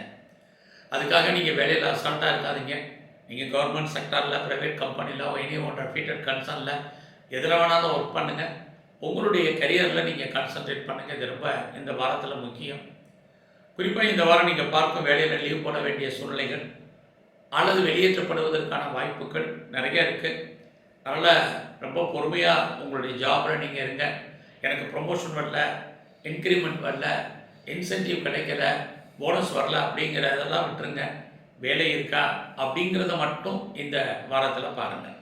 அதுக்காக நீங்கள் வேலையில் அசால்ட்டாக இருக்காதீங்க. நீங்கள் கவர்மெண்ட் செக்டாரில், ப்ரைவேட் கம்பெனியில், எனி ஒன் ரெப்யூட்டட் கன்சர்னில் எதில் வேணாலும் ஒர்க் பண்ணுங்கள். உங்களுடைய கரியரில் நீங்கள் கான்சன்ட்ரேட் பண்ணுங்கள். இது ரொம்ப இந்த வாரத்தில் முக்கியம். குறிப்பாக இந்த வாரம் நீங்கள் பார்க்கும் வேலையில் லீவ் போட வேண்டிய சூழ்நிலைகள் அல்லது வெளியேற்றப்படுவதற்கான வாய்ப்புகள் நிறைய இருக்குது. அதனால் ரொம்ப பொறுமையாக உங்களுடைய ஜாபில் நீங்கள் இருங்க. எனக்கு ப்ரொமோஷன் வரல, இன்க்ரிமெண்ட் வரல, இன்சென்டிவ் கிடைக்கல, போனஸ் வரல அப்படிங்கிறதெல்லாம் விட்டுருங்க. வேலை இருக்கா அப்படிங்கிறத மட்டும் இந்த வாரத்தில் பாருங்கள்.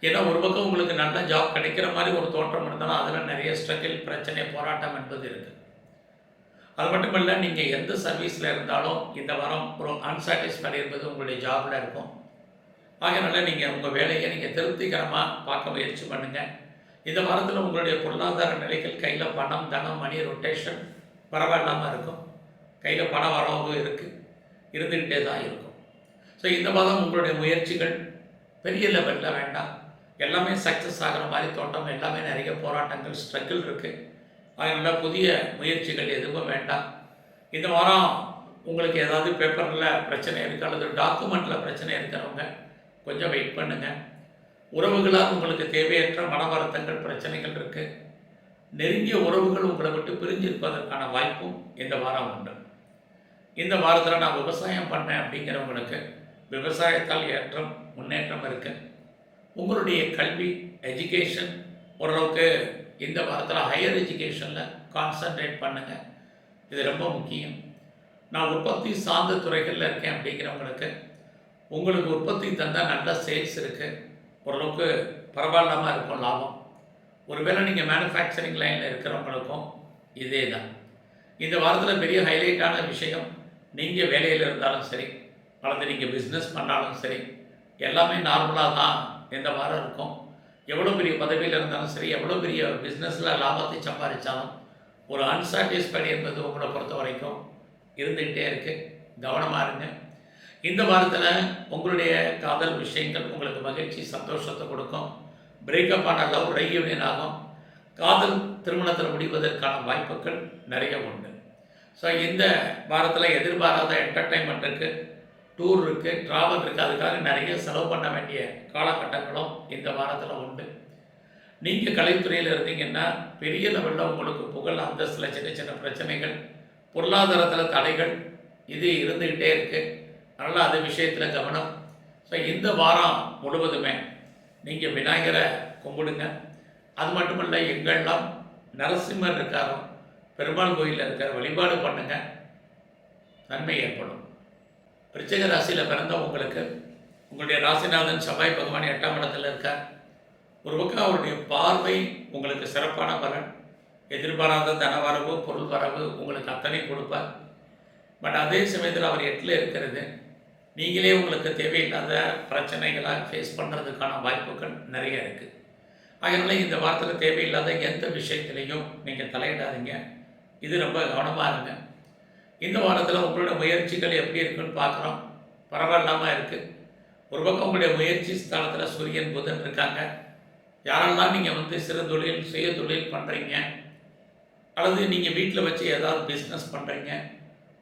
ஏன்னா ஒரு பக்கம் உங்களுக்கு நல்ல ஜாப் கிடைக்கிற மாதிரி ஒரு தோற்றம் இருந்தாலும் அதில் நிறைய ஸ்ட்ரகிள், பிரச்சனை, போராட்டம் என்பது இருக்குது. அது மட்டும் இல்லை, நீங்கள் எந்த சர்வீஸில் இருந்தாலும் இந்த வாரம் ஒரு அன்சாட்டிஸ்ஃபைடு என்பது உங்களுடைய ஜாபில் இருக்கும். ஆகையினால நீங்கள் உங்கள் வேலையை நீங்கள் திருப்திகரமாக பார்க்க முயற்சி பண்ணுங்கள். இந்த வாரத்தில் உங்களுடைய பொருளாதார நிலைகள், கையில் பணம், தனம், மணி ரொட்டேஷன் பரவாயில்லாமல் இருக்கும். கையில் பண வரவு இருக்குது, இருந்துக்கிட்டே தான் இருக்கும். ஸோ இந்த மாதம் உங்களுடைய முயற்சிகள் பெரிய லெவலில் வேண்டாம். எல்லாமே சக்ஸஸ் ஆகிற மாதிரி தோட்டம், எல்லாமே நிறைய போராட்டங்கள், ஸ்ட்ரகிள் இருக்குது. அதனால் புதிய முயற்சிகள் எதுவும் வேண்டாம். இந்த வாரம் உங்களுக்கு ஏதாவது பேப்பரில் பிரச்சனை இருக்குது அல்லது டாக்குமெண்ட்டில் பிரச்சனை இருக்கிறவங்க கொஞ்சம் வெயிட் பண்ணுங்கள். உறவுகளால் உங்களுக்கு தேவையற்ற மன வருத்தங்கள், பிரச்சனைகள் இருக்குது. நெருங்கிய உறவுகள் உங்களை விட்டு பிரிஞ்சிருப்பதற்கான வாய்ப்பும் இந்த வாரம் உண்டு. இந்த வாரத்தில் நான் விவசாயம் பண்ணேன் அப்படிங்கிறவங்களுக்கு விவசாயத்தால் ஏற்றம், முன்னேற்றம் இருக்குது. உங்களுடைய கல்வி, எஜுகேஷன் ஓரளவுக்கு இந்த வாரத்தில் ஹையர் எஜுகேஷனில் கான்சன்ட்ரேட் பண்ணுங்கள். இது ரொம்ப முக்கியம். நான் உற்பத்தி சார்ந்த துறைகளில் இருக்கேன் அப்படிங்கிறவங்களுக்கு உங்களுக்கு உற்பத்தி தந்தால் நல்ல சேல்ஸ் இருக்குது, ஓரளவுக்கு பரவாயில்லாமல் இருக்கும் லாபம். ஒருவேளை நீங்கள் மேனுஃபேக்சரிங் லைனில் இருக்கிறவங்களுக்கும் இதே தான். இந்த வாரத்தில் பெரிய ஹைலைட்டான விஷயம், நீங்கள் வேலையில் இருந்தாலும் சரி அல்லது நீங்கள் பிஸ்னஸ் பண்ணாலும் சரி எல்லாமே நார்மலாக தான் இந்த வாரம் இருக்கும். எவ்வளோ பெரிய பதவியில் இருந்தாலும் சரி, எவ்வளோ பெரிய பிஸ்னஸில் லாபத்தை சம்பாதிச்சாலும் ஒரு அன்சாட்டிஸ்ஃபைடு என்பது உங்களை பொறுத்த வரைக்கும் இருந்துக்கிட்டே இருக்குது. கவனமாக இருங்க. இந்த வாரத்தில் உங்களுடைய காதல் விஷயங்கள் உங்களுக்கு மகிழ்ச்சி, சந்தோஷத்தை கொடுக்கும். பிரேக்கப் ஆன லவ் ரீயூனியன் ஆகும். காதல் திருமணத்தில் முடிவதற்கான வாய்ப்புகள் நிறைய உண்டு. ஸோ இந்த வாரத்தில் எதிர்பாராத என்டர்டைன்மெண்ட் இருக்குது, டூர் இருக்குது, ட்ராவல் இருக்குது. அதுக்காக நிறைய செலவு பண்ண வேண்டிய காலகட்டங்களும் இந்த வாரத்தில் உண்டு. நீங்கள் கலைத்துறையில் இருந்தீங்கன்னா பெரிய லெவலில் உங்களுக்கு புகழ், அந்தஸ்தில் சின்ன சின்ன பிரச்சனைகள், பொருளாதாரத்தில் தடைகள் இது இருந்துக்கிட்டே இருக்குது. அதனால் அது விஷயத்தில் கவனம். ஸோ இந்த வாரம் முழுவதுமே நீங்கள் விநாயகரை கும்பிடுங்க. அது மட்டும் இல்லை, எங்கெல்லாம் நரசிம்மர் இருக்காரோ, பெருமாள் கோயிலில் இருக்கிற வழிபாடு பண்ணுங்கள், நன்மை ஏற்படும். விருச்சிக ராசியில் பிறந்த உங்களுக்கு உங்களுடைய ராசிநாதன் செவ்வாய் பகவான் 8ஆம் இடத்தில் இருக்கார். ஒரு பக்கம் அவருடைய பார்வை உங்களுக்கு சிறப்பான பலன், எதிர்பாராத தனவரவு, பொருள் வரவு உங்களுக்கு அத்தனை கொடுப்பார். பட் அதே சமயத்தில் அவர் 8ல் இருக்கிறது நீங்களே உங்களுக்கு தேவையில்லாத பிரச்சனைகளை ஃபேஸ் பண்ணுறதுக்கான வாய்ப்புகள் நிறைய இருக்குது. அதனால் இந்த வாரத்தில் தேவையில்லாத எந்த விஷயத்திலையும் நீங்கள் தலையிடாதீங்க. இது ரொம்ப கவனமாக இருங்க. இந்த வாரத்தில் உங்களோட முயற்சிகள் எப்படி இருக்குன்னு பார்க்குறோம். பரவாயில்லாமல் இருக்குது. ஒரு பக்கம் உங்களுடைய முயற்சி ஸ்தானத்தில் சூரியன், புதன் இருக்காங்க. யாரெல்லாம் நீங்கள் சிறு தொழில், சுய தொழில் பண்ணுறீங்க அல்லது நீங்கள் வீட்டில் வச்சு ஏதாவது பிஸ்னஸ் பண்ணுறீங்க,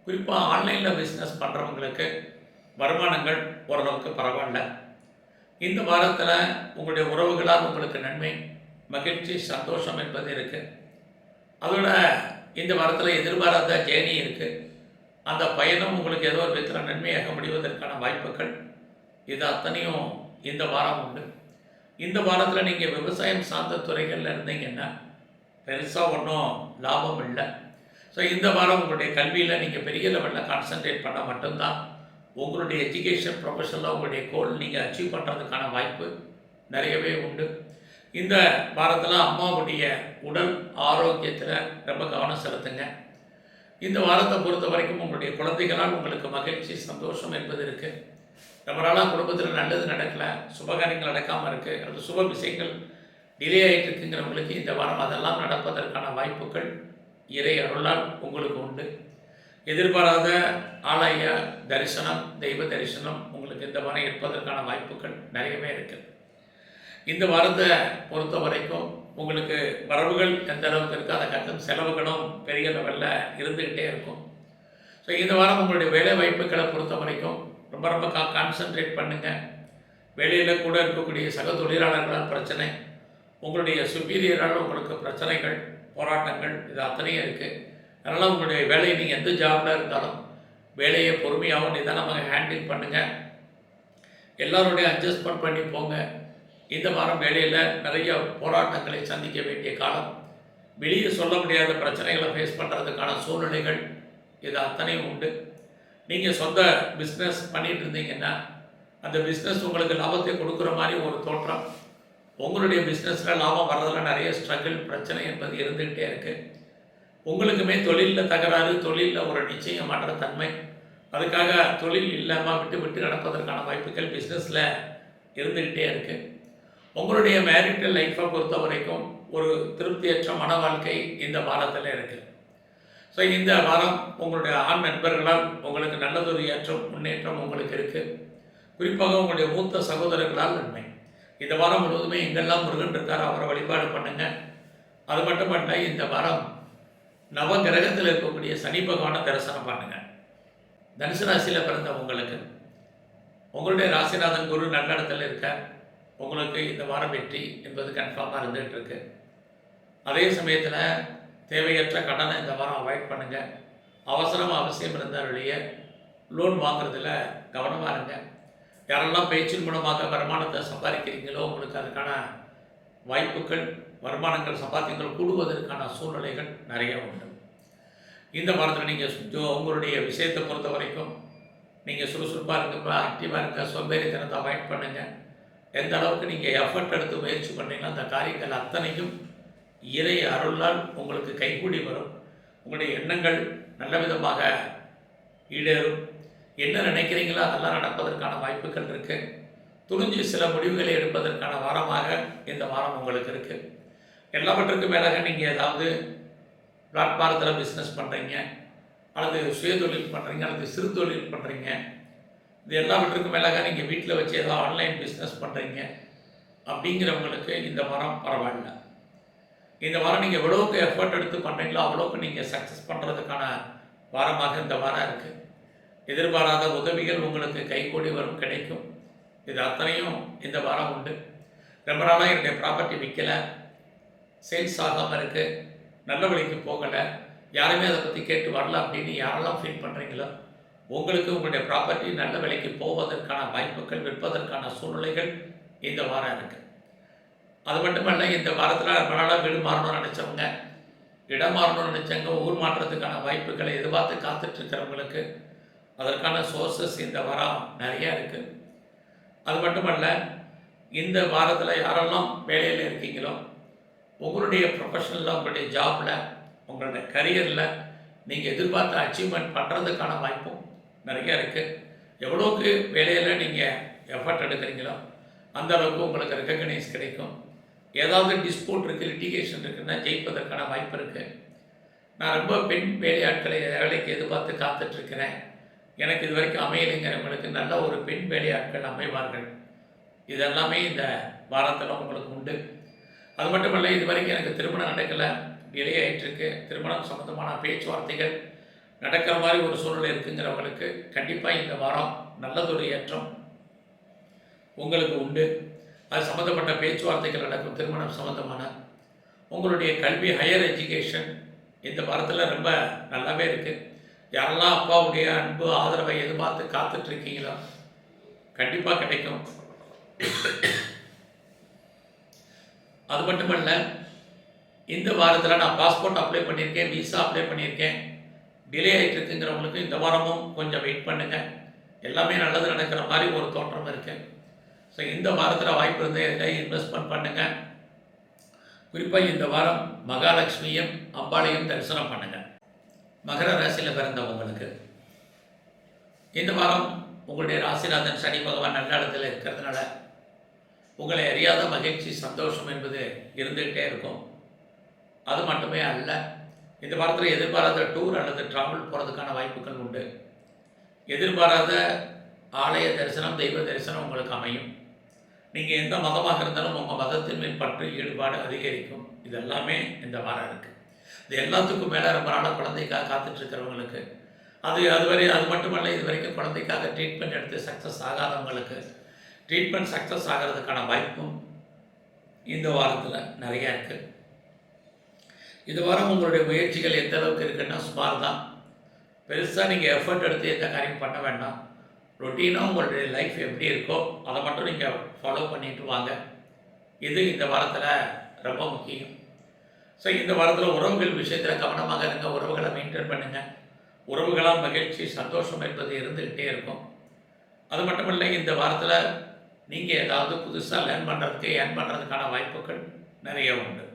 குறிப்பாக ஆன்லைனில் பிஸ்னஸ் பண்ணுறவங்களுக்கு வருமானங்கள் ஓரளவுக்கு பரவாயில்ல. இந்த வாரத்தில் உங்களுடைய உறவுகளால் உங்களுக்கு நன்மை, மகிழ்ச்சி, சந்தோஷம் என்பது இருக்குது. அதோட இந்த வாரத்தில் எதிர்பாராத ஜேர்னி இருக்குது. அந்த பயணம் உங்களுக்கு ஏதோ ஒரு விதத்தில் நன்மையாக முடிவதற்கான வாய்ப்புகள் இது அத்தனையும் இந்த வாரம் உண்டு. இந்த வாரத்தில் நீங்கள் விவசாயம் சார்ந்த துறைகளில் இருந்தீங்கன்னா பெருசாக ஒன்றும் லாபம் இல்லை. ஸோ இந்த வாரம் உங்களுடைய கல்வியில் நீங்கள் பெரிய லெவலில் கான்சன்ட்ரேட் பண்ணால் மட்டும்தான் உங்களுடைய எஜுகேஷன் ப்ரொஃபஷனில் உங்களுடைய கோல் நீங்கள் அச்சீவ் பண்ணுறதுக்கான வாய்ப்பு நிறையவே உண்டு. இந்த வாரத்தில் அம்மாவுடைய உடல் ஆரோக்கியத்தில் ரொம்ப கவனம் செலுத்துங்க. இந்த வாரத்தை பொறுத்த வரைக்கும் உங்களுடைய குழந்தைகளால் உங்களுக்கு மகிழ்ச்சி, சந்தோஷம் என்பது இருக்குது. ரொம்ப நாளாக குடும்பத்தில் நல்லது நடக்கலை, சுபகாரியங்கள் நடக்காமல் இருக்குது, அல்லது சுப விஷயங்கள் டிலே ஆகிட்டு இருக்குங்கிறவங்களுக்கு இந்த வாரம் அதெல்லாம் நடப்பதற்கான வாய்ப்புகள் இறை அருளால் உங்களுக்கு உண்டு. எதிர்பாராத ஆலய தரிசனம், தெய்வ தரிசனம் உங்களுக்கு இந்த வாரம் இருப்பதற்கான வாய்ப்புகள் நிறையவே இருக்குது. இந்த வாரத்தை பொறுத்த வரைக்கும் உங்களுக்கு வரவுகள் எந்த அளவுக்கு இருக்குது, அதை கட்டும் செலவுகளும் பெரிய லெவலில் இருந்துக்கிட்டே இருக்கும். ஸோ இந்த வாரம் உங்களுடைய வேலை வாய்ப்புகளை பொறுத்த வரைக்கும் ரொம்ப ரொம்ப கான்சன்ட்ரேட் பண்ணுங்கள். வேலையில் கூட இருக்கக்கூடிய சக தொழிலாளர்களால் பிரச்சனை, உங்களுடைய சுப்பீரியரால் உங்களுக்கு பிரச்சனைகள், போராட்டங்கள் இது அத்தனையும் இருக்குது. அதனால் உங்களுடைய வேலையை நீங்கள் எந்த ஜாபில் இருந்தாலும் வேலையை பொறுமையாகவும் நிதானமாக ஹேண்டில் பண்ணுங்கள். எல்லோருடைய அட்ஜஸ்ட்மெண்ட் பண்ணி போங்க. இந்த வாரம் வேலையில் நிறைய போராட்டங்களை சந்திக்க வேண்டிய காலம், வெளியே சொல்ல முடியாத பிரச்சனைகளை ஃபேஸ் பண்ணுறதுக்கான சூழ்நிலைகள் இது அத்தனையும் உண்டு. நீங்கள் சொந்த பிஸ்னஸ் பண்ணிகிட்டு இருந்தீங்கன்னா அந்த பிஸ்னஸ் உங்களுக்கு லாபத்தை கொடுக்குற மாதிரி ஒரு தோற்றம், உங்களுடைய பிஸ்னஸில் லாபம் வர்றதில் நிறைய ஸ்ட்ரகிள், பிரச்சனை என்பது இருந்துக்கிட்டே இருக்குது. உங்களுக்குமே தொழிலில் தகராறு, தொழிலில் ஒரு நிச்சயமற்ற தன்மை, அதுக்காக தொழில் இல்லாமல் விட்டு விட்டு நடப்பதற்கான வாய்ப்புகள் பிஸ்னஸில் இருந்துக்கிட்டே இருக்குது. உங்களுடைய மேரிட்டல் லைஃப்பை பொறுத்த வரைக்கும் ஒரு திருப்தியற்ற மன வாழ்க்கை இந்த வாரத்தில் இருக்குது. ஸோ இந்த வாரம் உங்களுடைய ஆண் நண்பர்களால் உங்களுக்கு நல்லதொரு ஏற்றம், முன்னேற்றம் உங்களுக்கு இருக்குது. குறிப்பாக உங்களுடைய மூத்த சகோதரர்களால் நன்மை. இந்த வாரம் முழுவதுமே எங்கெல்லாம் முருகன் இருக்கார் அவரை வழிபாடு பண்ணுங்கள். அது மட்டுமல்ல, இந்த வாரம் நவ கிரகத்தில் இருக்கக்கூடிய சனி பகவானை தரிசனம் பண்ணுங்கள். தனுசு ராசியில் பிறந்த உங்களுக்கு உங்களுடைய ராசிநாதன் குரு நல்ல இடத்துல இருக்கார். உங்களுக்கு இந்த வாரம் வெற்றி என்பது கன்ஃபார்மாக இருந்துகிட்டு இருக்கு. அதே சமயத்தில் தேவையற்ற கடனை இந்த வாரம் அவாய்ட் பண்ணுங்கள். அவசரம் அவசியம் இருந்தாலுடைய லோன் வாங்குறதுல கவனமாக இருங்க. யாரெல்லாம் பேச்சின் மூலமாக வருமானத்தை சம்பாதிக்கிறீங்களோ உங்களுக்கு அதுக்கான வாய்ப்புகள், வருமானங்கள், சம்பாத்தியங்கள் கூடுவதற்கான சூழ்நிலைகள் நிறைய உண்டு. இந்த வாரத்தில் நீங்கள் உங்களுடைய விஷயத்தை பொறுத்த வரைக்கும் நீங்கள் சுறுசுறுப்பாக இருங்க, ஆக்டிவாக இருங்க, சோம்பேறித்தனத்தை அவாய்ட் பண்ணுங்கள். எந்த அளவுக்கு நீங்கள் எஃபர்ட் எடுத்து முயற்சி பண்ணீங்களோ அந்த காரியங்கள் அத்தனையும் இறை அருளால் உங்களுக்கு கைகூடி வரும். உங்களுடைய எண்ணங்கள் நல்ல விதமாக ஈடேறும். என்ன நினைக்கிறீங்களோ அதெல்லாம் நடப்பதற்கான வாய்ப்புகள் இருக்குது. துணிஞ்சு சில முடிவுகளை எடுப்பதற்கான வாரமாக இந்த வாரம் உங்களுக்கு இருக்குது. எல்லாவற்றுக்கும் மேலாக நீங்கள் ஏதாவது பிளாட்பாரத்தில் பிஸ்னஸ் பண்ணுறீங்க, அல்லது சுயதொழில் பண்ணுறீங்க, அல்லது சிறு தொழில் பண்ணுறீங்க, இது எல்லாவற்றுக்கும் மேலாக நீங்கள் வீட்டில் வச்சு ஏதாவது ஆன்லைன் பிஸ்னஸ் பண்ணுறீங்க அப்படிங்கிறவங்களுக்கு இந்த வாரம் பரவாயில்ல. இந்த வாரம் நீங்கள் எவ்வளோக்கு எஃபர்ட் எடுத்து பண்ணுறீங்களோ அவ்வளோக்கு நீங்கள் சக்ஸஸ் பண்ணுறதுக்கான வாரமாக இந்த வாரம் இருக்குது. எதிர்பாராத உதவிகள் உங்களுக்கு கைகூடி வரும், கிடைக்கும். இது அத்தனையும் இந்த வாரம் உண்டு. ரொம்ப நாளாக என்னுடைய ப்ராப்பர்ட்டி விற்கலை, சேல்ஸ் ஆகாமல் இருக்குது, நல்ல வழிக்கு போகலை, யாருமே அதை பற்றி கேட்டு வரல அப்படின்னு யாரெல்லாம் ஃபீல் பண்ணுறீங்களோ உங்களுக்கு உங்களுடைய ப்ராப்பர்ட்டி நல்ல விலைக்கு போவதற்கான வாய்ப்புகள், விற்பதற்கான சூழ்நிலைகள் இந்த வாரம் இருக்குது. அது மட்டுமல்ல, இந்த வாரத்தில் ரொம்ப நாளாக வீடு மாறணும்னு நினச்சவங்க, இடம் மாறணும்னு நினச்சவங்க, ஊர் மாற்றத்துக்கான வாய்ப்புகளை எதிர்பார்த்து காத்துட்ருக்கிறவங்களுக்கு அதற்கான சோர்ஸஸ் இந்த வாரம் நிறையா இருக்குது. அது மட்டுமல்ல, இந்த வாரத்தில் யாரெல்லாம் வேலையில் இருக்கீங்களோ உங்களுடைய ப்ரொஃபஷனலில், உங்களுடைய ஜாபில், உங்களுடைய கரியரில் நீங்கள் எதிர்பார்த்த அச்சீவ்மெண்ட் பண்ணுறதுக்கான வாய்ப்பும் நிறையா இருக்குது. எவ்வளோக்கு வேலையில் நீங்கள் எஃபர்ட் எடுக்கிறீங்களோ அந்த அளவுக்கு உங்களுக்கு ரெக்கக்னைஸ் கிடைக்கும். ஏதாவது டிஸ்பியூட் இருக்குது, லிட்டிகேஷன் இருக்குன்னா ஜெயிப்பதற்கான வாய்ப்பு இருக்குது. நான் ரொம்ப பெண் வேலையாட்களை வேலைக்கு எதிர்பார்த்து காத்துட்ருக்கிறேன், எனக்கு இது வரைக்கும் அமையலைங்கிறவங்களுக்கு நல்ல ஒரு பெண் வேலையாட்கள் அமைவார்கள். இதெல்லாமே இந்த வாரத்தில் உங்களுக்கு உண்டு. அது மட்டும் இல்லை, இது வரைக்கும் எனக்கு திருமணம் நடக்கலை, டிலே ஆகிட்டுருக்கு, திருமணம் சம்மந்தமான பேச்சுவார்த்தைகள் நடக்கிற மாதிரி ஒரு சூழ்நிலை இருக்குங்கிறவங்களுக்கு கண்டிப்பாக இந்த வாரம் நல்லதொரு ஏற்றம். உங்களுக்கு உண்டு. அது சம்மந்தப்பட்ட பேச்சுவார்த்தைகள் நடக்கும். திருமணம் சம்மந்தமான உங்களுடைய கல்வி, ஹையர் எஜுகேஷன் இந்த வாரத்தில் ரொம்ப நல்லாவே இருக்குது. யாரெல்லாம் அப்பாவுடைய அன்பு ஆதரவை எதிர்பார்த்து காத்துட்ருக்கீங்களோ கண்டிப்பாக கிடைக்கும். அது மட்டுமல்ல, இந்த வாரத்தில் நான் பாஸ்போர்ட் அப்ளை பண்ணியிருக்கேன், விசா அப்ளை பண்ணியிருக்கேன், டிலே ஆகிட்டு இருக்குங்கிறவங்களுக்கு இந்த வாரமும் கொஞ்சம் வெயிட் பண்ணுங்கள். எல்லாமே நல்லது நடக்கிற மாதிரி ஒரு தோற்றம் இருக்குது. ஸோ இந்த வாரத்தில் வாய்ப்பு இருந்தால் எதாவது இன்வெஸ்ட்மெண்ட் பண்ணுங்கள். குறிப்பாக இந்த வாரம் மகாலட்சுமியும் அம்பாளையும் தரிசனம் பண்ணுங்கள். மகர ராசியில் பிறந்தவங்களுக்கு இந்த வாரம் உங்களுடைய ராசிநாதன் சனி பகவான் நல்ல இடத்துல இருக்கிறதுனால உங்களை அறியாத மகிழ்ச்சி, சந்தோஷம் என்பது இருந்துகிட்டே இருக்கும். அது மட்டுமே அல்ல, இந்த வாரத்தில் எதிர்பாராத டூர் அல்லது ட்ராவல் போகிறதுக்கான வாய்ப்புகள் உண்டு. எதிர்பாராத ஆலய தரிசனம், தெய்வ தரிசனம் உங்களுக்கு அமையும். நீங்கள் எந்த மதமாக இருந்தாலும் உங்கள் மதத்தின் மேல் பற்று, ஈடுபாடு அதிகரிக்கும். இது எல்லாமே இந்த வாரம் இருக்குது. இது எல்லாத்துக்கும் மேலே ரொம்ப நாளாக குழந்தைக்காக காத்துட்ருக்கிறவங்களுக்கு, அது மட்டுமல்ல, இது வரைக்கும் குழந்தைக்காக ட்ரீட்மெண்ட் எடுத்து சக்ஸஸ் ஆகாதவங்களுக்கு ட்ரீட்மெண்ட் சக்ஸஸ் ஆகிறதுக்கான வாய்ப்பும் இந்த வாரத்தில் நிறையா இருக்குது. இந்த வாரம் உங்களுடைய முயற்சிகள் எந்த அளவுக்கு இருக்குன்னா சுமார் தான். பெருசாக நீங்கள் எஃபர்ட் எடுத்து எந்த காரியம் பண்ண வேண்டாம். ரொட்டீனாக உங்களுடைய லைஃப் எப்படி இருக்கோ அதை மட்டும் நீங்கள் ஃபாலோ பண்ணிட்டு வாங்க. இது இந்த வாரத்தில் ரொம்ப முக்கியம். ஸோ இந்த வாரத்தில் உறவுகள் விஷயத்தில் கவனமாக இருங்க. உறவுகளை மெயின்டைன் பண்ணுங்கள். உறவுகளால் மகிழ்ச்சி, சந்தோஷம் என்பது இருந்துக்கிட்டே இருக்கும். அது மட்டும் இல்லை, இந்த வாரத்தில் நீங்கள் ஏதாவது புதுசாக ஏர்ன் பண்ணுறதுக்கான வாய்ப்புகள் நிறைய உண்டு.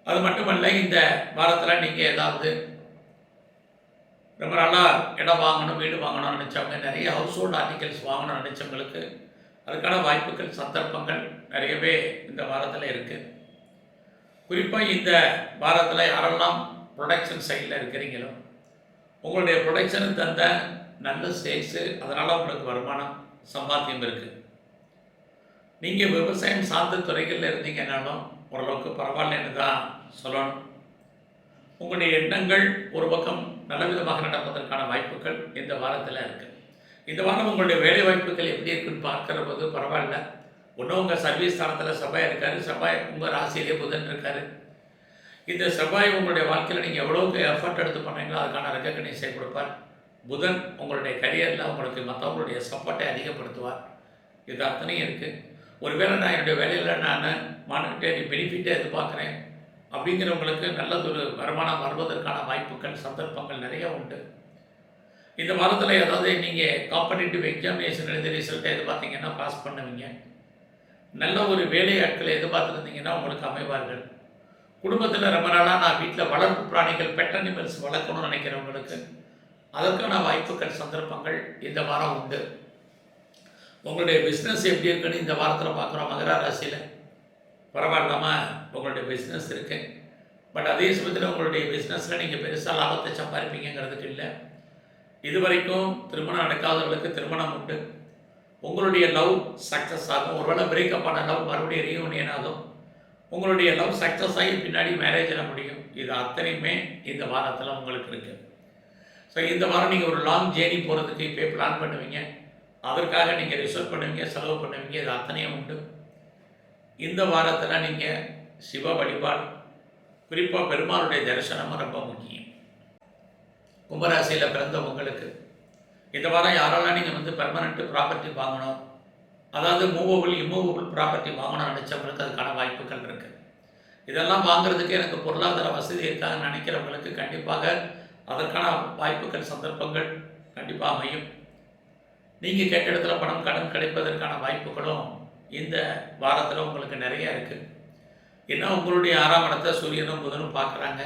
அது மட்டுமல்ல, இந்த வாரத்தில் நீங்கள் ஏதாவது ரொம்ப நாளாக இடம் வாங்கணும், வீடு வாங்கணும்னு நினச்சவங்க, நிறைய ஹவுஸ் ஹோல்ட் ஆர்டிகல்ஸ் வாங்கணும்னு நினச்சவங்களுக்கு அதுக்கான வாய்ப்புகள், சந்தர்ப்பங்கள் நிறையவே இந்த வாரத்தில் இருக்குது. குறிப்பாக இந்த வாரத்தில் யாரெல்லாம் ப்ரொடக்ஷன் சைடில் இருக்கிறீங்களோ உங்களுடைய ப்ரொடக்ஷனுக்கு தந்த நல்ல சேல்ஸு, அதனால் உங்களுக்கு வருமானம், சம்பாத்தியம் இருக்குது. நீங்கள் விவசாயம் சார்ந்த துறைகளில் இருந்தீங்கன்னாலும் ஓரளவுக்கு பரவாயில்லன்னு தான் சொல்லணும். உங்களுடைய எண்ணங்கள் ஒரு பக்கம் நல்ல விதமாக நடப்பதற்கான வாய்ப்புகள் இந்த வாரத்தில் இருக்குது. இந்த வாரம் உங்களுடைய வேலை வாய்ப்புகள் எப்படி இருக்குன்னு பார்க்குற போது பரவாயில்ல. ஒன்றும் உங்கள் சர்வீஸ் ஸ்தானத்தில் செவ்வாய் இருக்கார். செவ்வாய் உங்கள் ராசியிலே புதன் இருக்கார். இந்த செவ்வாய் உங்களுடைய வாழ்க்கையில் நீங்கள் எவ்வளோக்கு எஃபர்ட் எடுத்து பண்ணுறீங்களோ அதுக்கான ரெக்கக்னைஸை கொடுப்பார். புதன் உங்களுடைய கரியரில் உங்களுக்கு மற்றவங்களுடைய சப்போர்ட்டை அதிகப்படுத்துவார். இது அத்தனையும் இருக்குது. ஒருவேளை நான் என்னுடைய வேலையில் நான் மானிட்டரி பெனிஃபிட்டை எதிர்பார்க்குறேன் அப்படிங்கிறவங்களுக்கு நல்லதொரு வருமானம் வருவதற்கான வாய்ப்புகள், சந்தர்ப்பங்கள் நிறைய உண்டு. இந்த வாரத்தில் ஏதாவது நீங்கள் காம்படிட்டிவ் எக்ஸாமினேஷன் எழுதி ரிசல்ட்டை எதிர்பார்த்தீங்கன்னா பாஸ் பண்ணுவீங்க. நல்ல ஒரு வேலையாட்களை எதிர்பார்த்துருந்தீங்கன்னா உங்களுக்கு அமைவார்கள். குடும்பத்தில் ரொம்ப நாளாக நான் வீட்டில் வளர்ப்பு பிராணிகள், பெட் அனிமல்ஸ் வளர்க்கணும்னு நினைக்கிறவங்களுக்கு அதற்கான வாய்ப்புகள், சந்தர்ப்பங்கள் இந்த வாரம் உண்டு. உங்களுடைய பிஸ்னஸ் எப்படி இருக்குன்னு இந்த வாரத்தில் பார்க்குறோம். மகர ராசியில் பரவாயில்லாமல் உங்களுடைய பிஸ்னஸ் இருக்குது. பட் அதே சமயத்தில் உங்களுடைய பிஸ்னஸில் நீங்கள் பெருசாக லாபத்தை சம்பாதிப்பீங்கிறதுக்கு இல்லை. இது வரைக்கும் திருமணம் நடக்காதவர்களுக்கு திருமணம் உண்டு. உங்களுடைய லவ் சக்ஸஸ் ஆகும். ஒருவேளை பிரேக்கப் ஆன லவ் மறுபடியும் ரீயூனியன் ஆகும். உங்களுடைய லவ் சக்ஸஸ் ஆகி பின்னாடி மேரேஜில் முடியும். இது அத்தனையுமே இந்த வாரத்தில் உங்களுக்கு இருக்குது. ஸோ இந்த வாரம் நீங்கள் ஒரு லாங் ஜேர்னி போகிறதுக்கு இப்போ பிளான் பண்ணுவீங்க. அதற்காக நீங்கள் ரிசர்வ் பண்ணுவீங்க, செலவு பண்ணுவீங்க. இது அத்தனையும் உண்டு. இந்த வாரத்தில் நீங்கள் சிவ வழிபாடு, குறிப்பாக பெருமாளுடைய தரிசனமும் ரொம்ப முக்கியம். கும்பராசியில் பிறந்த உங்களுக்கு இந்த வாரம் யாரெல்லாம் நீங்கள் பெர்மனெண்ட் ப்ராப்பர்ட்டி வாங்கணும், அதாவது மூவபிள், இம்மூவபிள் ப்ராப்பர்ட்டி வாங்கணும்னு நினச்சவங்களுக்கு அதுக்கான வாய்ப்புகள் இருக்குது. இதெல்லாம் வாங்குறதுக்கு எனக்கு பொருளாதார வசதி இருக்காதுன்னு நினைக்கிறவங்களுக்கு கண்டிப்பாக அதற்கான வாய்ப்புகள், சந்தர்ப்பங்கள் கண்டிப்பாக அமையும். நீங்கள் கேட்ட இடத்துல பணம், கடன் கிடைப்பதற்கான வாய்ப்புகளும் இந்த வாரத்தில் உங்களுக்கு நிறைய இருக்குது. ஏன்னா உங்களுடைய 6ஆம் இடத்தை சூரியனும் புதனும் பார்க்குறாங்க.